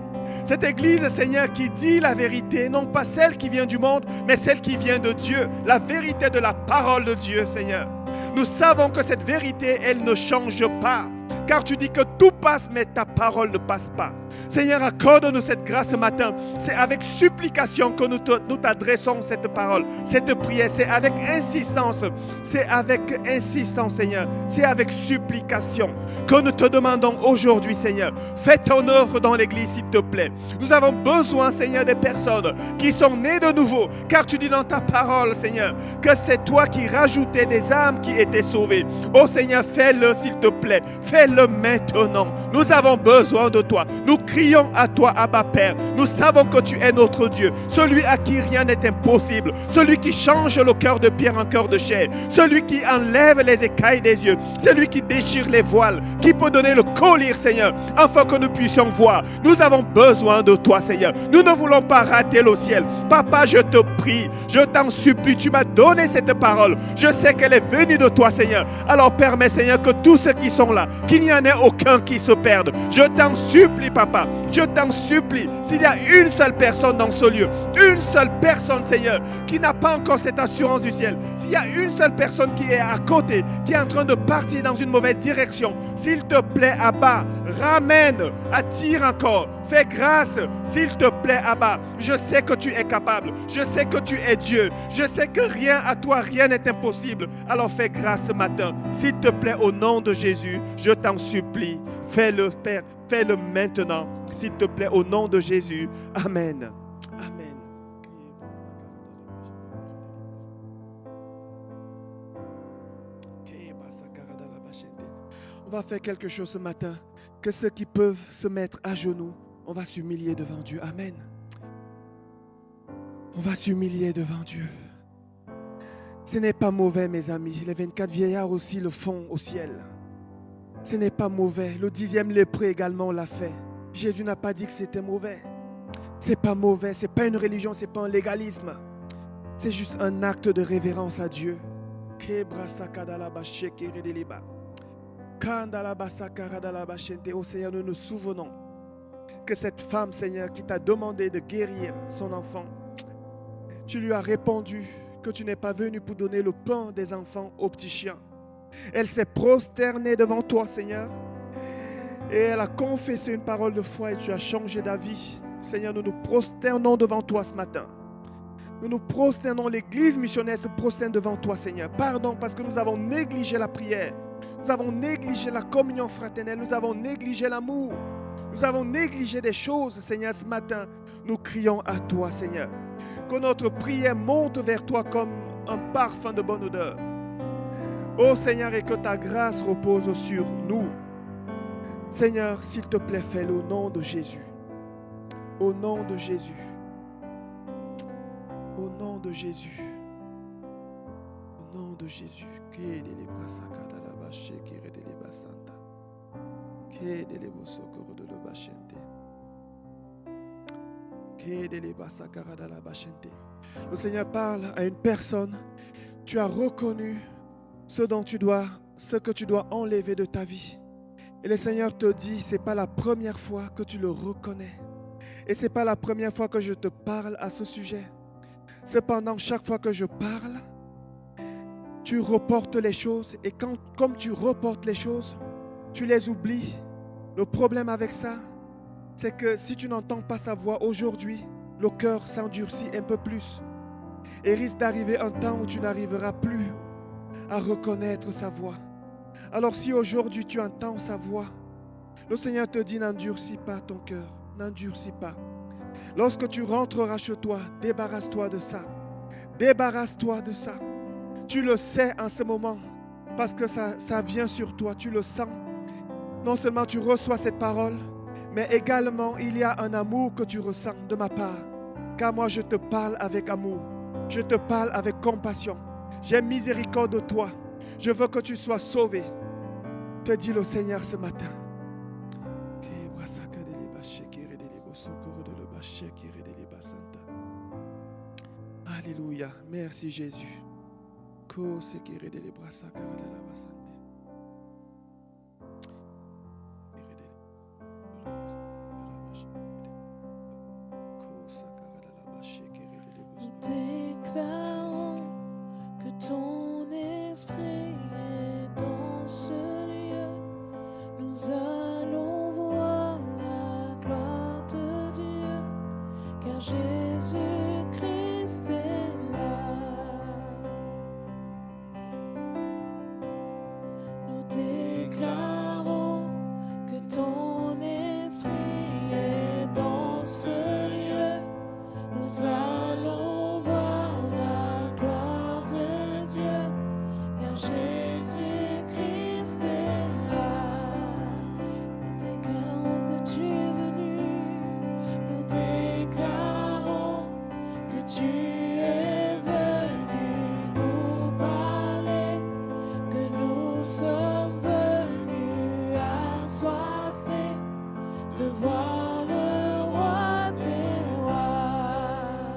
Cette Église, Seigneur, qui dit la vérité, non pas celle qui vient du monde, mais celle qui vient de Dieu. La vérité de la parole de Dieu, Seigneur. Nous savons que cette vérité, elle ne change pas. Car tu dis que tout passe, mais ta parole ne passe pas. Seigneur, accorde-nous cette grâce ce matin. C'est avec supplication que nous t'adressons cette parole, cette prière. C'est avec insistance. C'est avec insistance, Seigneur. C'est avec supplication que nous te demandons aujourd'hui, Seigneur. Fais ton œuvre dans l'Église, s'il te plaît. Nous avons besoin, Seigneur, des personnes qui sont nées de nouveau. Car tu dis dans ta parole, Seigneur, que c'est toi qui rajoutais des âmes qui étaient sauvées. Oh Seigneur, fais-le, s'il te plaît. Fais-le maintenant. Nous avons besoin de toi. Nous crions à toi, Abba Père. Nous savons que tu es notre Dieu, celui à qui rien n'est impossible, celui qui change le cœur de pierre en cœur de chair, celui qui enlève les écailles des yeux, celui qui déchire les voiles, qui peut donner le collier, Seigneur, afin que nous puissions voir. Nous avons besoin de toi, Seigneur. Nous ne voulons pas rater le ciel. Papa, je te prie, je t'en supplie, tu m'as donné cette parole. Je sais qu'elle est venue de toi, Seigneur. Alors permets, Seigneur, que tous ceux qui sont là, qu'il n'y en ait aucun qui se perde. Je t'en supplie, Papa. Je t'en supplie. S'il y a une seule personne dans ce lieu, une seule personne, Seigneur, qui n'a pas encore cette assurance du ciel, s'il y a une seule personne qui est à côté, qui est en train de partir dans une mauvaise direction, s'il te plaît, Abba, ramène, attire encore. Fais grâce, s'il te plaît, Abba. Je sais que tu es capable. Je sais que tu es Dieu. Je sais que rien à toi, rien n'est impossible. Alors fais grâce ce matin. S'il te plaît, au nom de Jésus, je t'en supplie. Fais-le, Père. Fais-le maintenant. S'il te plaît, au nom de Jésus. Amen. Amen. On va faire quelque chose ce matin. Que ceux qui peuvent se mettre à genoux, on va s'humilier devant Dieu. Amen. On va s'humilier devant Dieu. Ce n'est pas mauvais, mes amis. Les 24 vieillards aussi le font au ciel. Ce n'est pas mauvais. Le 10e lépreux également l'a fait. Jésus n'a pas dit que c'était mauvais. C'est pas mauvais. C'est pas une religion. C'est pas un légalisme. C'est juste un acte de révérence à Dieu. Oh Seigneur, nous nous souvenons que cette femme, Seigneur, qui t'a demandé de guérir son enfant, tu lui as répondu que tu n'es pas venu pour donner le pain des enfants aux petits chiens. Elle s'est prosternée devant toi, Seigneur, et elle a confessé une parole de foi et tu as changé d'avis. Seigneur, nous nous prosternons devant toi ce matin. Nous nous prosternons, l'Église missionnaire se prosterne devant toi, Seigneur. Pardon parce que nous avons négligé la prière. Nous avons négligé la communion fraternelle. Nous avons négligé l'amour. Nous avons négligé des choses, Seigneur, ce matin. Nous crions à toi, Seigneur. Que notre prière monte vers toi comme un parfum de bonne odeur. Ô Seigneur, et que ta grâce repose sur nous. Seigneur, s'il te plaît, fais-le au nom de Jésus. Au nom de Jésus. Au nom de Jésus. Au nom de Jésus. Le Seigneur parle à une personne. Tu as reconnu ce que tu dois enlever de ta vie. Et le Seigneur te dit, ce n'est pas la première fois que tu le reconnais. Et ce n'est pas la première fois que je te parle à ce sujet. Cependant, chaque fois que je parle, tu reportes les choses. Et comme tu reportes les choses, tu les oublies. Le problème avec ça, c'est que si tu n'entends pas sa voix aujourd'hui, le cœur s'endurcit un peu plus. Et risque d'arriver un temps où tu n'arriveras plus à reconnaître sa voix. Alors si aujourd'hui tu entends sa voix, Le Seigneur te dit, n'endurcis pas ton cœur, n'endurcis pas. Lorsque tu rentreras chez toi, débarrasse-toi de ça. Débarrasse-toi de ça. Tu le sais en ce moment, parce que ça vient sur toi, tu le sens. Non seulement tu reçois cette parole, mais également il y a un amour que tu ressens de ma part. Car moi je te parle avec amour, je te parle avec compassion. J'ai miséricorde de toi, je veux que tu sois sauvé, te dit le Seigneur ce matin. Alléluia, merci Jésus. Nous déclarons que ton esprit est dans ce lieu. Nous allons voir la gloire de Dieu, car Jésus-Christ est là. Nous déclarons que ton esprit est dans ce lieu. Nous allons voir la gloire de Dieu, car Jésus-Christ est là. Nous déclarons que tu es venu, nous déclarons que tu es venu nous parler, que nous sommes venus assoiffés de voir le roi des rois.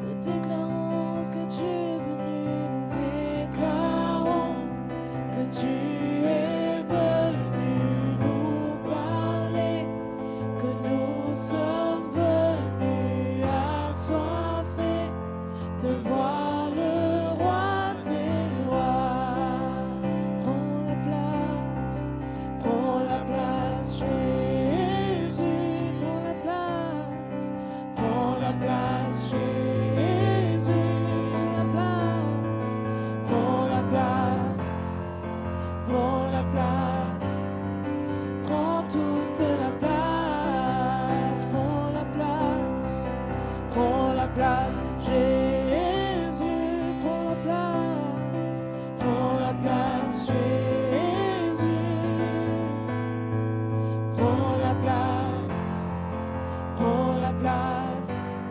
Nous déclarons que tu es venu, nous déclarons que tu es venu nous parler, que nous sommes venus assoiffés de voir le roi des rois. Prends la place, Jésus, prends la place, Jésus, prends la place, prends la place, prends toute la place, prends la place, Jésus, prends la place, Jésus, prends la place,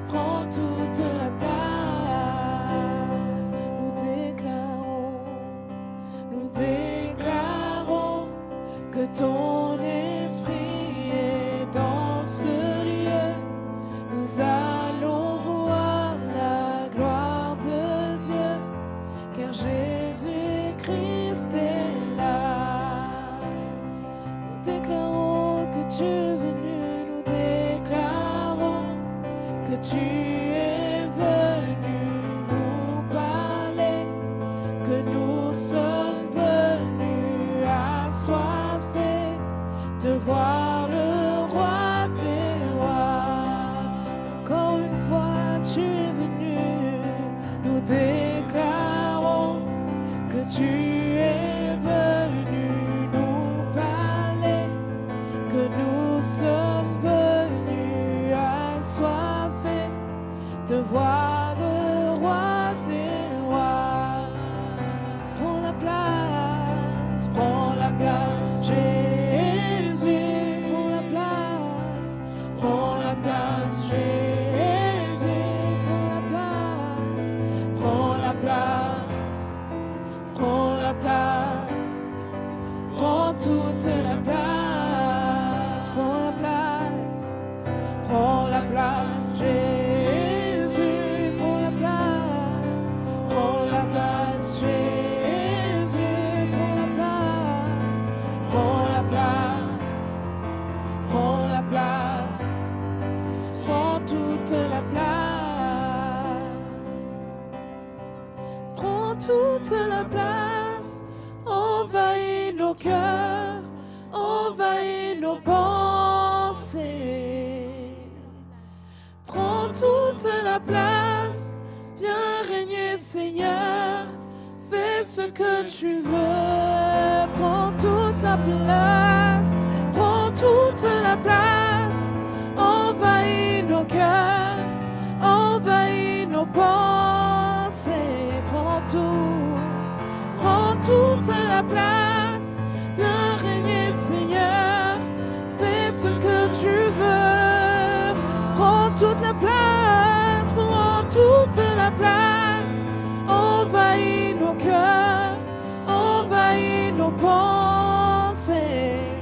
prends toute la place. Nous déclarons que ton esprit est dans ce lieu. Nous allons voir la gloire de Dieu, car Jésus-Christ est là. Nous déclarons que tu es venu, nous déclarons que tu es venu nous parler, que nous sommes venus assoiffés de voir le roi des rois. Encore une fois, tu es venu, nous déclarons que tu es venu nous parler, que nous sommes venus assoiffés de voir le roi des rois. Prends la place, Jésus, prends la place, Jésus, prends la place, prends toute la place, prends la place, Jésus, prends la place, Jésus, prends la place, prends la place, prends toute la place, prends toute la place, envahis nos cœurs, envahis nos pensées. Prends toute la place, viens régner Seigneur, fais ce que tu veux. Prends toute la place. toute la place, envahis nos cœurs, envahis nos pensées, prends toute la place, viens régner Seigneur, fais ce que tu veux, prends toute la place, prends toute la place, envahis nos cœurs, envahis nos pensées,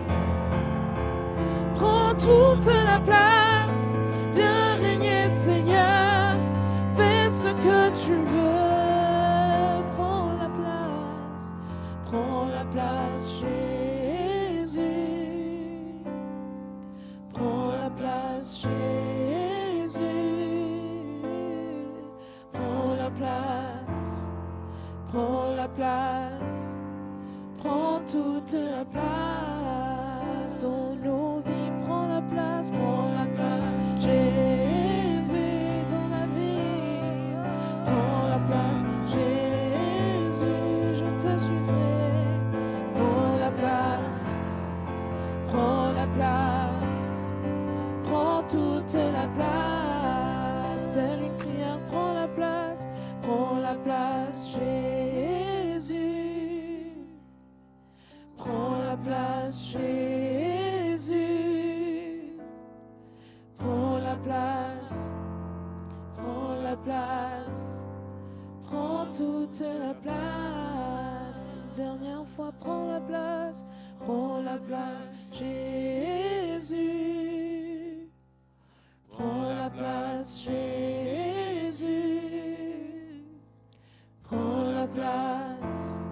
prends toute la place, viens régner Seigneur, fais ce que tu veux, prends la place Jésus, prends la place Jésus, prends la place, prends la place, prends toute la place dans nos vies, prends la place Jésus dans la vie, prends la place Jésus, je te suivrai, prends la place, prends la place, prends toute la place, telle une prière, prends la place Jésus, prends la place Jésus, prends la place, prends toute la place, une dernière fois, prends la place Jésus, prends la place Jésus, prends la place,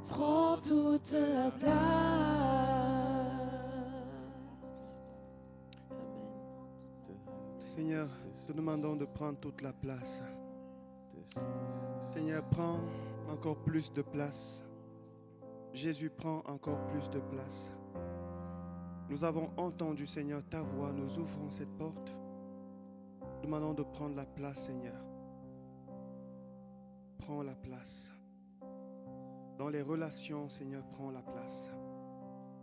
prends toute la place. Amen. Seigneur, te demandons de prendre toute la place. Seigneur, prends encore plus de place. Jésus, prend encore plus de place. Nous avons entendu, Seigneur, ta voix. Nous ouvrons cette porte. Demandons de prendre la place, Seigneur. Prends la place. Dans les relations, Seigneur, prends la place.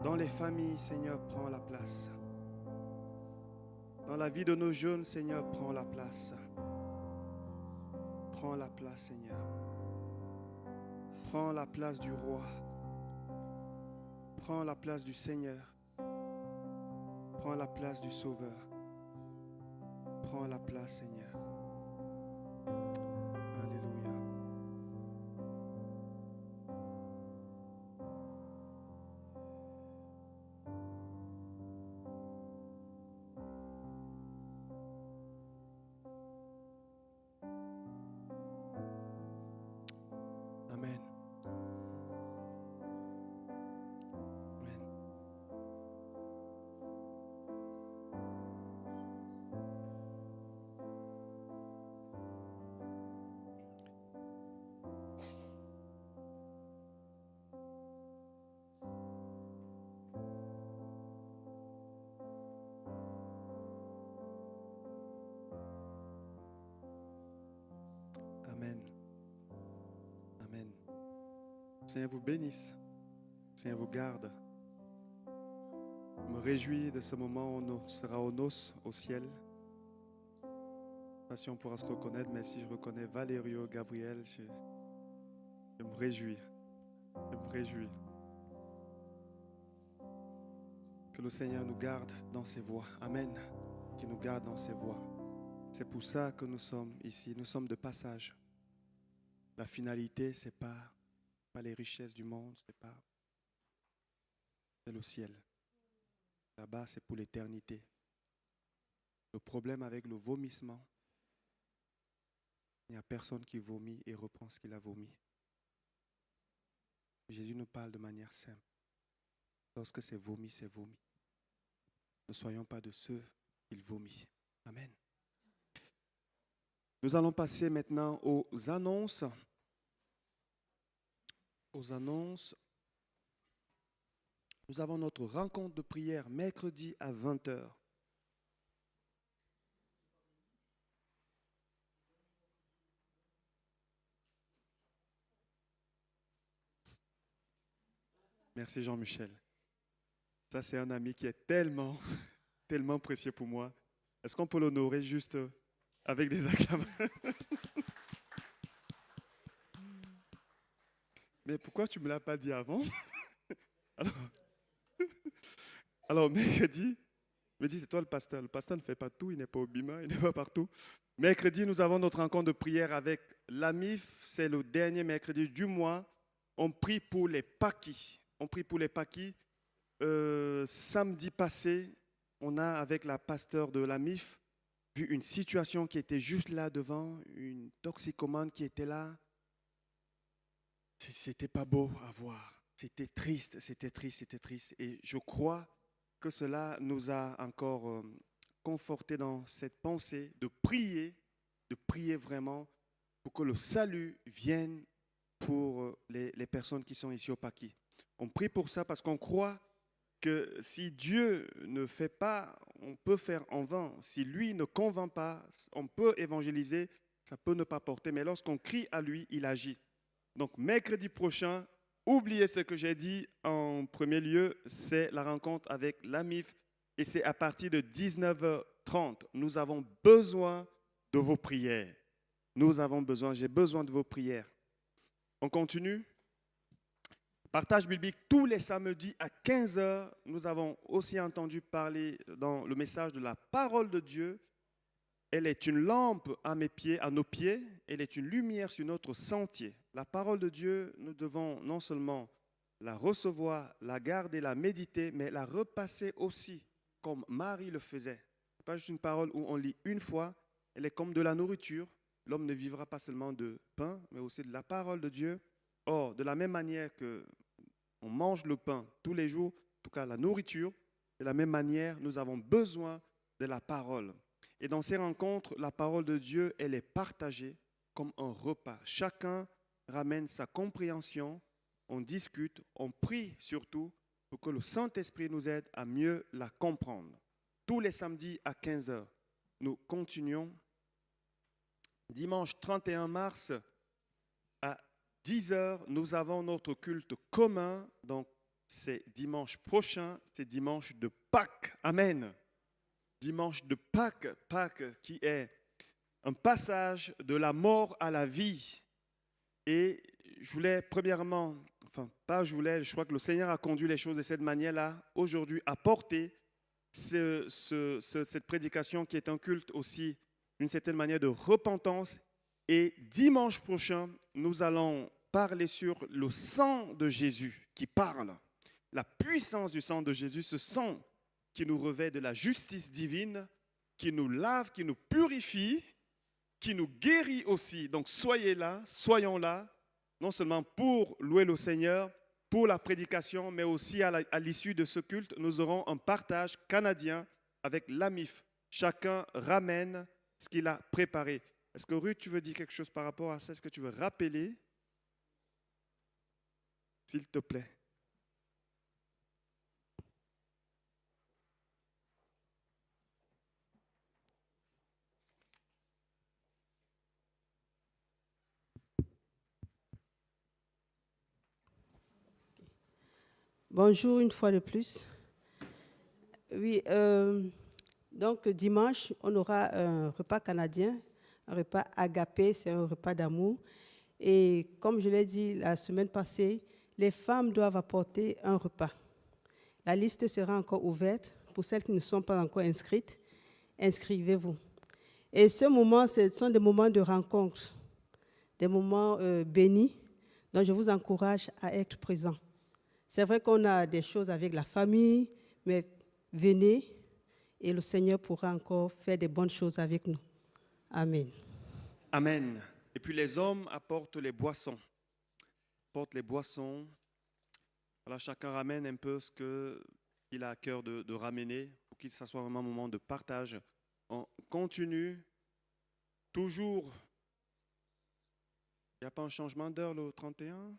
Dans les familles, Seigneur, prends la place. Dans la vie de nos jeunes, Seigneur, prends la place. Prends la place, Seigneur. Prends la place du roi. Prends la place du Seigneur. Prends la place du Sauveur. Prends la place, Seigneur. Alléluia. Amen. Amen. Amen. Amen. Seigneur vous bénisse. Seigneur vous garde. Je me réjouis de ce moment où on sera aux noces au ciel. Je ne sais pas si on pourra se reconnaître, mais si je reconnais Valério, Gabriel, je me réjouis. Je me réjouis. Que le Seigneur nous garde dans ses voies. Amen. Qu'il nous garde dans ses voies. C'est pour ça que nous sommes ici. Nous sommes de passage. La finalité, ce n'est pas les richesses du monde, c'est le ciel. Là-bas, c'est pour l'éternité. Le problème avec le vomissement, il n'y a personne qui vomit et reprend ce qu'il a vomi. Jésus nous parle de manière simple. Lorsque c'est vomi, c'est vomi. Ne soyons pas de ceux qui vomissent. Amen. Nous allons passer maintenant aux annonces. Nous avons notre rencontre de prière mercredi à 20h. Merci Jean-Michel. Ça, c'est un ami qui est tellement, tellement précieux pour moi. Est-ce qu'on peut l'honorer juste avec des acclamations? Mais pourquoi tu ne me l'as pas dit avant? Alors, mercredi, c'est toi le pasteur. Le pasteur ne fait pas tout, il n'est pas au bima, il n'est pas partout. Mercredi, nous avons notre rencontre de prière avec l'AMIF. C'est le dernier mercredi du mois. On prie pour les Pakis. Samedi passé, on a, avec la pasteur de l'AMIF, vu une situation qui était juste là devant, une toxicomane qui était là. C'était pas beau à voir. C'était triste. Et je crois que cela nous a encore confortés dans cette pensée de prier vraiment pour que le salut vienne pour les personnes qui sont ici au Paki. On prie pour ça parce qu'on croit que si Dieu ne fait pas, on peut faire en vain. Si lui ne convainc pas, on peut évangéliser, ça peut ne pas porter. Mais lorsqu'on crie à lui, il agit. Donc mercredi prochain, oubliez ce que j'ai dit en premier lieu, c'est la rencontre avec l'AMIF et c'est à partir de 19h30. Nous avons besoin de vos prières. J'ai besoin de vos prières. On continue. Partage biblique tous les samedis à 15h. Nous avons aussi entendu parler dans le message de la parole de Dieu. Elle est une lampe à mes pieds, à nos pieds. Elle est une lumière sur notre sentier. La parole de Dieu, nous devons non seulement la recevoir, la garder, la méditer, mais la repasser aussi, comme Marie le faisait. Ce n'est pas juste une parole où on lit une fois. Elle est comme de la nourriture. L'homme ne vivra pas seulement de pain, mais aussi de la parole de Dieu. Or, de la même manière que on mange le pain tous les jours, en tout cas la nourriture, de la même manière, nous avons besoin de la parole. Et dans ces rencontres, la parole de Dieu, elle est partagée comme un repas. Chacun ramène sa compréhension, on discute, on prie surtout pour que le Saint-Esprit nous aide à mieux la comprendre. Tous les samedis à 15h, nous continuons. Dimanche 31 mars à 10h, nous avons notre culte commun. Donc, c'est dimanche prochain, c'est dimanche de Pâques. Amen. Dimanche de Pâques, qui est un passage de la mort à la vie. Et je crois que le Seigneur a conduit les choses de cette manière-là, aujourd'hui, à porter cette prédication qui est un culte aussi, d'une certaine manière, de repentance. Et dimanche prochain, nous allons parler sur le sang de Jésus qui parle. La puissance du sang de Jésus, ce sang qui nous revêt de la justice divine, qui nous lave, qui nous purifie, qui nous guérit aussi. Donc soyons là, non seulement pour louer le Seigneur, pour la prédication, mais aussi à l'issue de ce culte, nous aurons un partage canadien avec l'AMIF. Chacun ramène ce qu'il a préparé. Est-ce que Ruth, tu veux dire quelque chose par rapport à ça? Est-ce que tu veux rappeler? S'il te plaît. Bonjour une fois de plus. Oui, donc dimanche, on aura un repas canadien, un repas agapé, c'est un repas d'amour. Et comme je l'ai dit la semaine passée, les femmes doivent apporter un repas. La liste sera encore ouverte. Pour celles qui ne sont pas encore inscrites, inscrivez-vous. Et ce moment, ce sont des moments de rencontre, des moments bénis. Donc je vous encourage à être présents. C'est vrai qu'on a des choses avec la famille, mais venez et le Seigneur pourra encore faire des bonnes choses avec nous. Amen. Amen. Et puis les hommes apportent les boissons. Voilà, chacun ramène un peu ce qu'il a à cœur de ramener pour qu'il soit vraiment un moment de partage. On continue toujours. Il n'y a pas un changement d'heure le 31?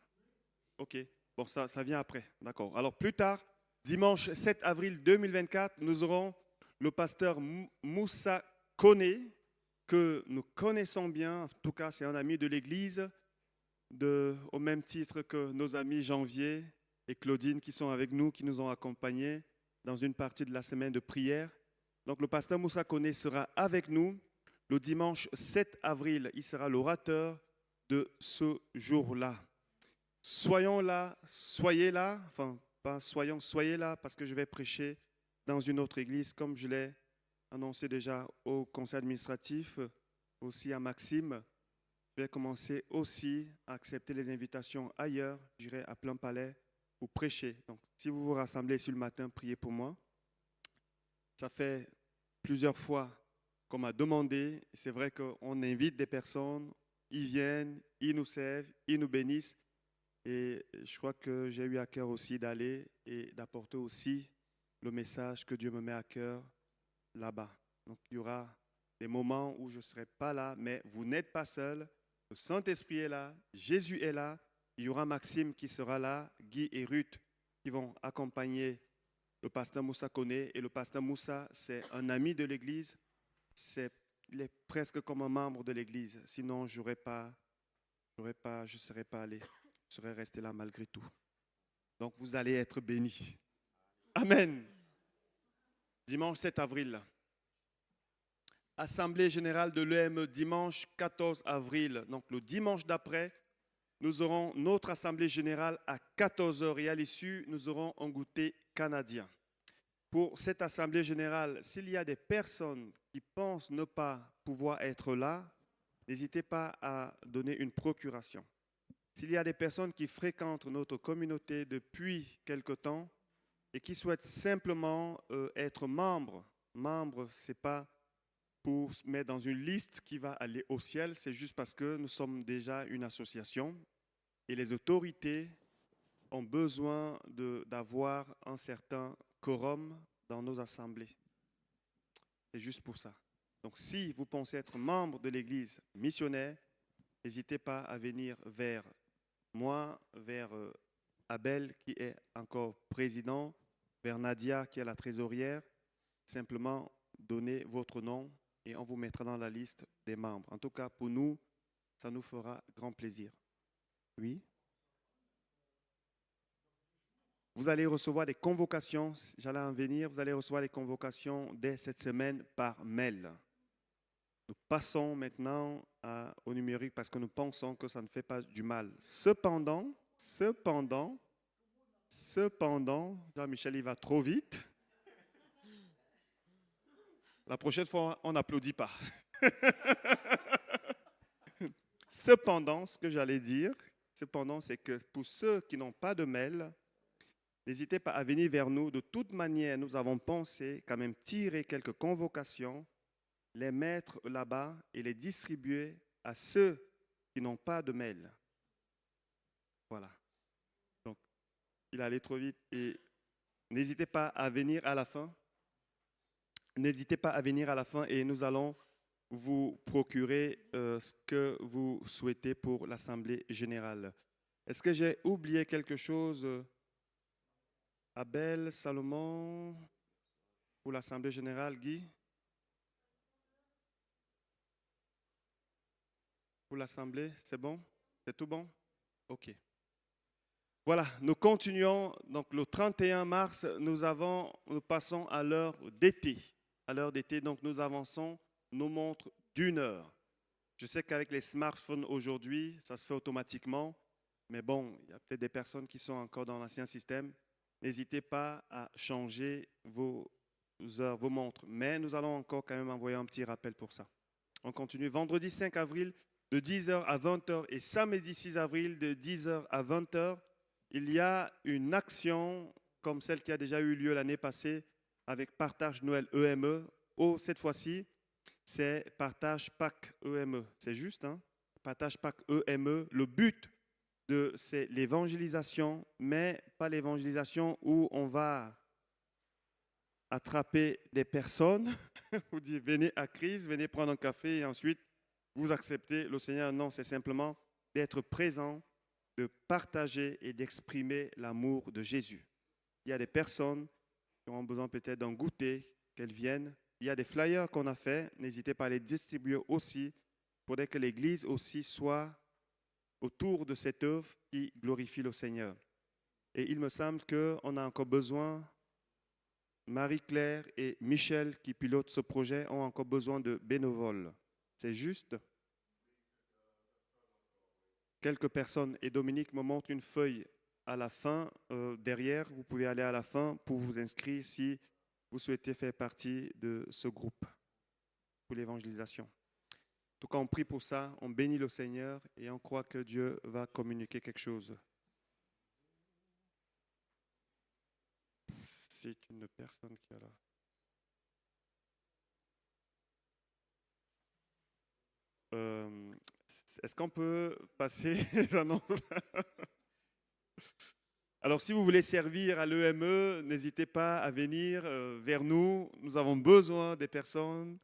Ok. Bon, ça vient après, d'accord. Alors plus tard, dimanche 7 avril 2024, nous aurons le pasteur Moussa Kone, que nous connaissons bien. En tout cas, c'est un ami de l'Église, au même titre que nos amis Janvier et Claudine qui sont avec nous, qui nous ont accompagnés dans une partie de la semaine de prière. Donc le pasteur Moussa Koné sera avec nous le dimanche 7 avril. Il sera l'orateur de ce jour-là. Soyons là, soyez là, enfin pas soyons, soyez là parce que je vais prêcher dans une autre église comme je l'ai annoncé déjà au conseil administratif, aussi à Maxime. Je vais commencer aussi à accepter les invitations ailleurs, j'irai à Plein Palais pour prêcher. Donc si vous vous rassemblez ici le matin, priez pour moi. Ça fait plusieurs fois qu'on m'a demandé, c'est vrai qu'on invite des personnes, ils viennent, ils nous servent, ils nous bénissent. Et je crois que j'ai eu à cœur aussi d'aller et d'apporter aussi le message que Dieu me met à cœur là-bas. Donc il y aura des moments où je ne serai pas là, mais vous n'êtes pas seul. Le Saint-Esprit est là, Jésus est là. Il y aura Maxime qui sera là, Guy et Ruth qui vont accompagner le pasteur Moussa Koné. Et le pasteur Moussa, c'est un ami de l'Église. Il est presque comme un membre de l'Église. Sinon, je ne serais pas allé. Je serais resté là malgré tout. Donc, vous allez être bénis. Amen. Dimanche 7 avril. Assemblée générale de l'EME, dimanche 14 avril. Donc, le dimanche d'après, nous aurons notre assemblée générale à 14h et à l'issue, nous aurons un goûter canadien. Pour cette assemblée générale, s'il y a des personnes qui pensent ne pas pouvoir être là, n'hésitez pas à donner une procuration. S'il y a des personnes qui fréquentent notre communauté depuis quelque temps et qui souhaitent simplement être membres, ce n'est pas pour se mettre dans une liste qui va aller au ciel, c'est juste parce que nous sommes déjà une association et les autorités ont besoin d'avoir un certain quorum dans nos assemblées. C'est juste pour ça. Donc si vous pensez être membre de l'église missionnaire, n'hésitez pas à venir vers moi, vers Abel qui est encore président, vers Nadia qui est la trésorière. Simplement donnez votre nom et on vous mettra dans la liste des membres. En tout cas, pour nous, ça nous fera grand plaisir. Oui? Vous allez recevoir des convocations, j'allais en venir, vous allez recevoir des convocations dès cette semaine par mail. Nous passons maintenant au numérique parce que nous pensons que ça ne fait pas du mal. Cependant, Jean-Michel, il va trop vite. La prochaine fois, on n'applaudit pas. Cependant, ce que j'allais dire, c'est que pour ceux qui n'ont pas de mail, n'hésitez pas à venir vers nous. De toute manière, nous avons pensé quand même tirer quelques convocations, les mettre là-bas et les distribuer à ceux qui n'ont pas de mail. Voilà. Donc, il allait trop vite et n'hésitez pas à venir à la fin. N'hésitez pas à venir à la fin et nous allons vous procurer ce que vous souhaitez pour l'Assemblée générale. Est-ce que j'ai oublié quelque chose? Abel, Salomon, pour l'Assemblée générale, Guy? Pour l'Assemblée, c'est bon? C'est tout bon? OK. Voilà, nous continuons. Donc, le 31 mars, nous passons à l'heure d'été. À l'heure d'été, donc nous avançons nos montres d'1 heure. Je sais qu'avec les smartphones aujourd'hui, ça se fait automatiquement. Mais bon, il y a peut-être des personnes qui sont encore dans l'ancien système. N'hésitez pas à changer vos heures, vos montres. Mais nous allons encore quand même envoyer un petit rappel pour ça. On continue. Vendredi 5 avril, de 10h à 20h et samedi 6 avril, de 10h à 20h, il y a une action comme celle qui a déjà eu lieu l'année passée avec Partage Noël EME. Cette fois-ci, c'est Partage Pâques EME. C'est juste, hein? Partage Pâques EME. Le but c'est l'évangélisation, mais pas l'évangélisation où on va attraper des personnes, vous dites venez à Christ, venez prendre un café et ensuite vous acceptez le Seigneur. Non, c'est simplement d'être présent, de partager et d'exprimer l'amour de Jésus. Il y a des personnes qui ont besoin peut-être d'un goûter, qu'elles viennent. Il y a des flyers qu'on a fait, n'hésitez pas à les distribuer aussi. Il faudrait que l'Église aussi soit autour de cette œuvre qui glorifie le Seigneur. Et il me semble qu'on a encore besoin, Marie-Claire et Michel qui pilotent ce projet ont encore besoin de bénévoles. C'est juste? Quelques personnes. Et Dominique me montre une feuille à la fin, derrière. Vous pouvez aller à la fin pour vous inscrire si vous souhaitez faire partie de ce groupe pour l'évangélisation. En tout cas, on prie pour ça, on bénit le Seigneur et on croit que Dieu va communiquer quelque chose. C'est une personne qui a là. Est-ce qu'on peut passer les annonces? Alors, si vous voulez servir à l'EME, n'hésitez pas à venir vers nous. Nous avons besoin des personnes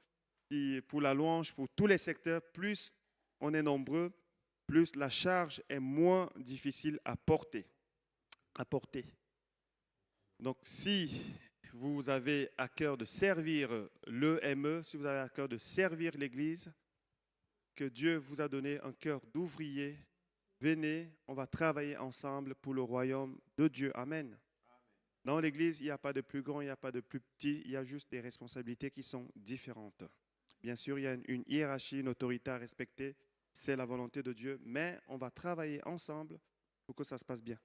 qui, pour la louange, pour tous les secteurs. Plus on est nombreux, plus la charge est moins difficile à porter. Donc, si vous avez à cœur de servir l'EME, si vous avez à cœur de servir l'Église, que Dieu vous a donné un cœur d'ouvrier, venez, on va travailler ensemble pour le royaume de Dieu. Amen. Dans l'Église, il n'y a pas de plus grand, il n'y a pas de plus petit, il y a juste des responsabilités qui sont différentes. Bien sûr, il y a une hiérarchie, une autorité à respecter, c'est la volonté de Dieu, mais on va travailler ensemble pour que ça se passe bien.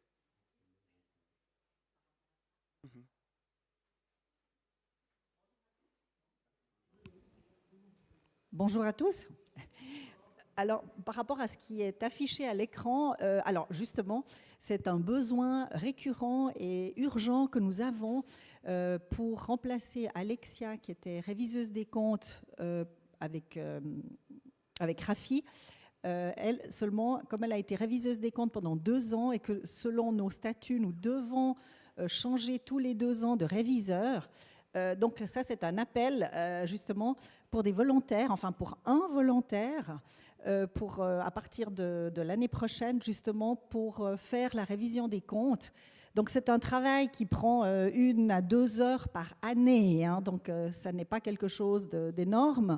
Bonjour à tous. Alors, par rapport à ce qui est affiché à l'écran, alors justement, c'est un besoin récurrent et urgent que nous avons pour remplacer Alexia, qui était réviseuse des comptes avec Rafi. Elle, seulement, comme elle a été réviseuse des comptes pendant 2 ans et que selon nos statuts, nous devons changer tous les 2 ans de réviseur. Donc ça, c'est un appel justement pour des volontaires, enfin pour un volontaire, à partir de l'année prochaine, justement, pour faire la révision des comptes. Donc c'est un travail qui prend 1 à 2 heures par année, hein, donc ça n'est pas quelque chose d'énorme.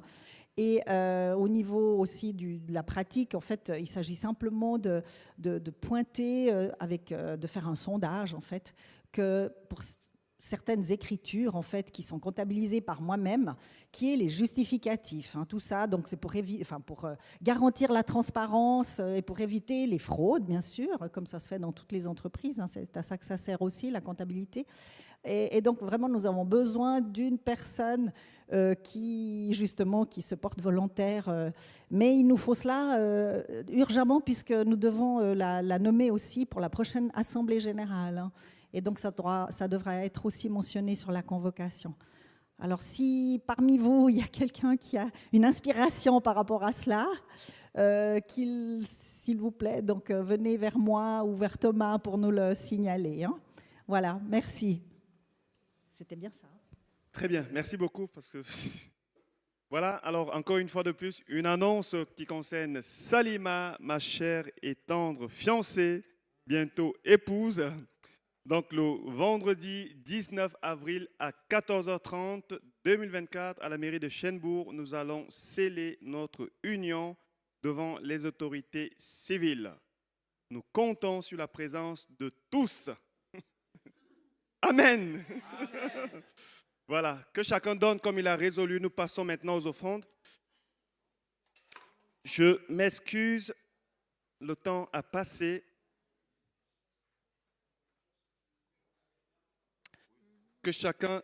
Et au niveau aussi de la pratique, en fait, il s'agit simplement de pointer, de faire un sondage, en fait, que pour certaines écritures, en fait, qui sont comptabilisées par moi-même, qui est les justificatifs. Hein, tout ça, donc c'est pour garantir la transparence et pour éviter les fraudes, bien sûr, comme ça se fait dans toutes les entreprises. Hein, c'est à ça que ça sert aussi, la comptabilité. Et donc, vraiment, nous avons besoin d'une personne qui se porte volontaire. Mais il nous faut cela urgemment, puisque nous devons la nommer aussi pour la prochaine Assemblée générale. Hein. Et donc, ça devra être aussi mentionné sur la convocation. Alors, si parmi vous, il y a quelqu'un qui a une inspiration par rapport à cela, s'il vous plaît, donc venez vers moi ou vers Thomas pour nous le signaler. Hein. Voilà, merci. C'était bien ça. Très bien, merci beaucoup. Parce que voilà, alors encore une fois de plus, une annonce qui concerne Salima, ma chère et tendre fiancée, bientôt épouse. Donc le vendredi 19 avril à 14h30 2024 à la mairie de Chênebourg, nous allons sceller notre union devant les autorités civiles. Nous comptons sur la présence de tous. Amen. Amen. Voilà, que chacun donne comme il a résolu. Nous passons maintenant aux offrandes. Je m'excuse, le temps a passé. Que chacun...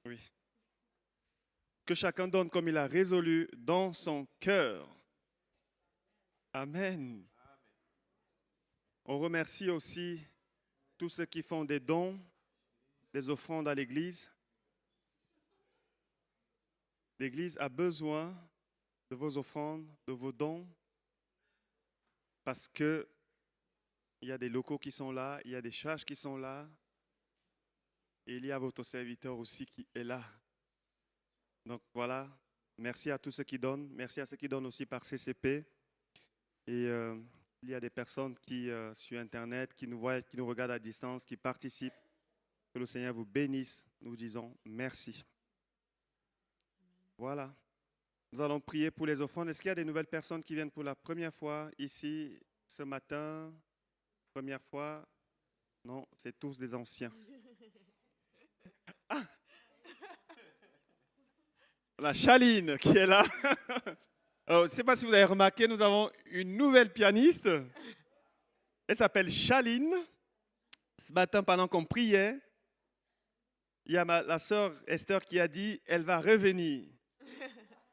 Oui. Que chacun donne comme il a résolu dans son cœur. Amen. On remercie aussi tous ceux qui font des dons, des offrandes à l'Église. L'Église a besoin de vos offrandes, de vos dons, parce qu'il y a des locaux qui sont là, il y a des charges qui sont là, et il y a votre serviteur aussi qui est là. Donc voilà, merci à tous ceux qui donnent, merci à ceux qui donnent aussi par CCP. Et il y a des personnes qui, sur Internet, qui nous voient, qui nous regardent à distance, qui participent. Que le Seigneur vous bénisse. Nous disons merci. Voilà. Nous allons prier pour les offrandes. Est-ce qu'il y a des nouvelles personnes qui viennent pour la première fois ici ce matin? Première fois? Non, c'est tous des anciens. Ah! La Chaline qui est là. Alors, je ne sais pas si vous avez remarqué, nous avons une nouvelle pianiste. Elle s'appelle Chaline. Ce matin, pendant qu'on priait, il y a la sœur Esther qui a dit, elle va revenir.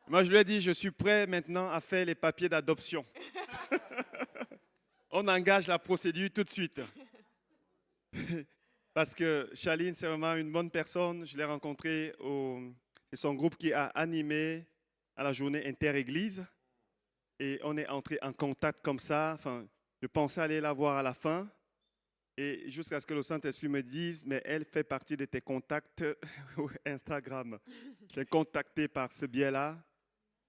Moi, je lui ai dit, je suis prêt maintenant à faire les papiers d'adoption. On engage la procédure tout de suite. Parce que Chaline, c'est vraiment une bonne personne. Je l'ai rencontrée, c'est son groupe qui a animé à la journée inter-église. Et on est entré en contact comme ça. Enfin, je pensais aller la voir à la fin. Et jusqu'à ce que le Saint-Esprit me dise, mais elle fait partie de tes contacts Instagram. Je l'ai contactée par ce biais-là.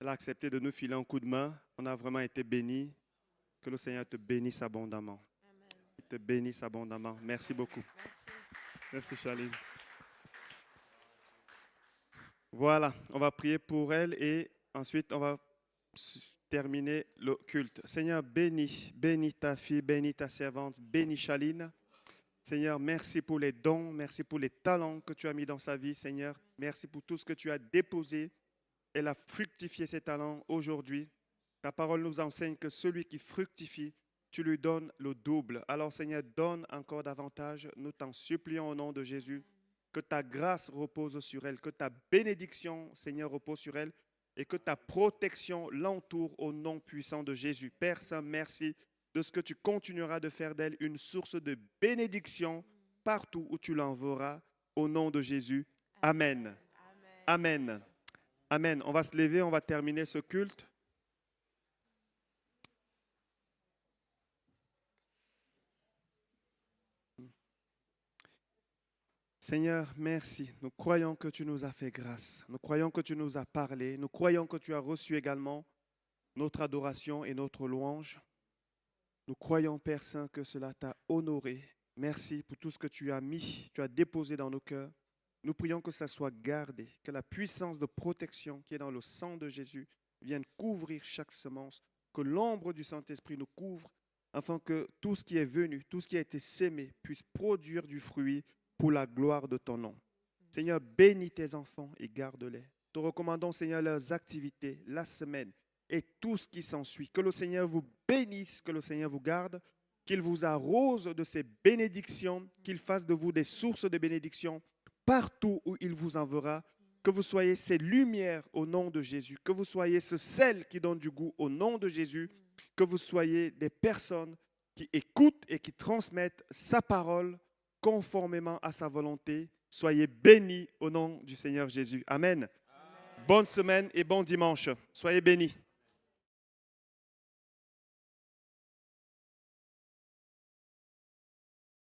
Elle a accepté de nous filer un coup de main. On a vraiment été bénis. Que le Seigneur te bénisse abondamment. Amen. Il te bénisse abondamment. Merci beaucoup. Merci. Merci, Charline. Voilà, on va prier pour elle et ensuite on va terminer le culte. Seigneur, bénis ta fille, bénis ta servante, bénis Chaline. Seigneur, merci pour les dons, merci pour les talents que tu as mis dans sa vie, Seigneur. Merci pour tout ce que tu as déposé. Elle a fructifié ses talents aujourd'hui. Ta parole nous enseigne que celui qui fructifie, tu lui donnes le double. Alors, Seigneur, donne encore davantage. Nous t'en supplions au nom de Jésus. Que ta grâce repose sur elle, que ta bénédiction, Seigneur, repose sur elle et que ta protection l'entoure au nom puissant de Jésus. Père Saint, merci de ce que tu continueras de faire d'elle une source de bénédiction partout où tu l'enverras. Au nom de Jésus. Amen. Amen. Amen. On va se lever, on va terminer ce culte. Seigneur, merci. Nous croyons que tu nous as fait grâce. Nous croyons que tu nous as parlé. Nous croyons que tu as reçu également notre adoration et notre louange. Nous croyons, Père Saint, que cela t'a honoré. Merci pour tout ce que tu as mis, tu as déposé dans nos cœurs. Nous prions que ça soit gardé, que la puissance de protection qui est dans le sang de Jésus vienne couvrir chaque semence, que l'ombre du Saint-Esprit nous couvre, afin que tout ce qui est venu, tout ce qui a été sémé puisse produire du fruit pour la gloire de ton nom. Seigneur, bénis tes enfants et garde-les. Te recommandons, Seigneur, leurs activités, la semaine et tout ce qui s'ensuit. Que le Seigneur vous bénisse, que le Seigneur vous garde, qu'il vous arrose de ses bénédictions, qu'il fasse de vous des sources de bénédictions partout où il vous enverra, que vous soyez ces lumières au nom de Jésus, que vous soyez ce sel qui donne du goût au nom de Jésus, que vous soyez des personnes qui écoutent et qui transmettent sa parole conformément à sa volonté. Soyez bénis au nom du Seigneur Jésus. Amen. Bonne semaine et bon dimanche. Soyez bénis.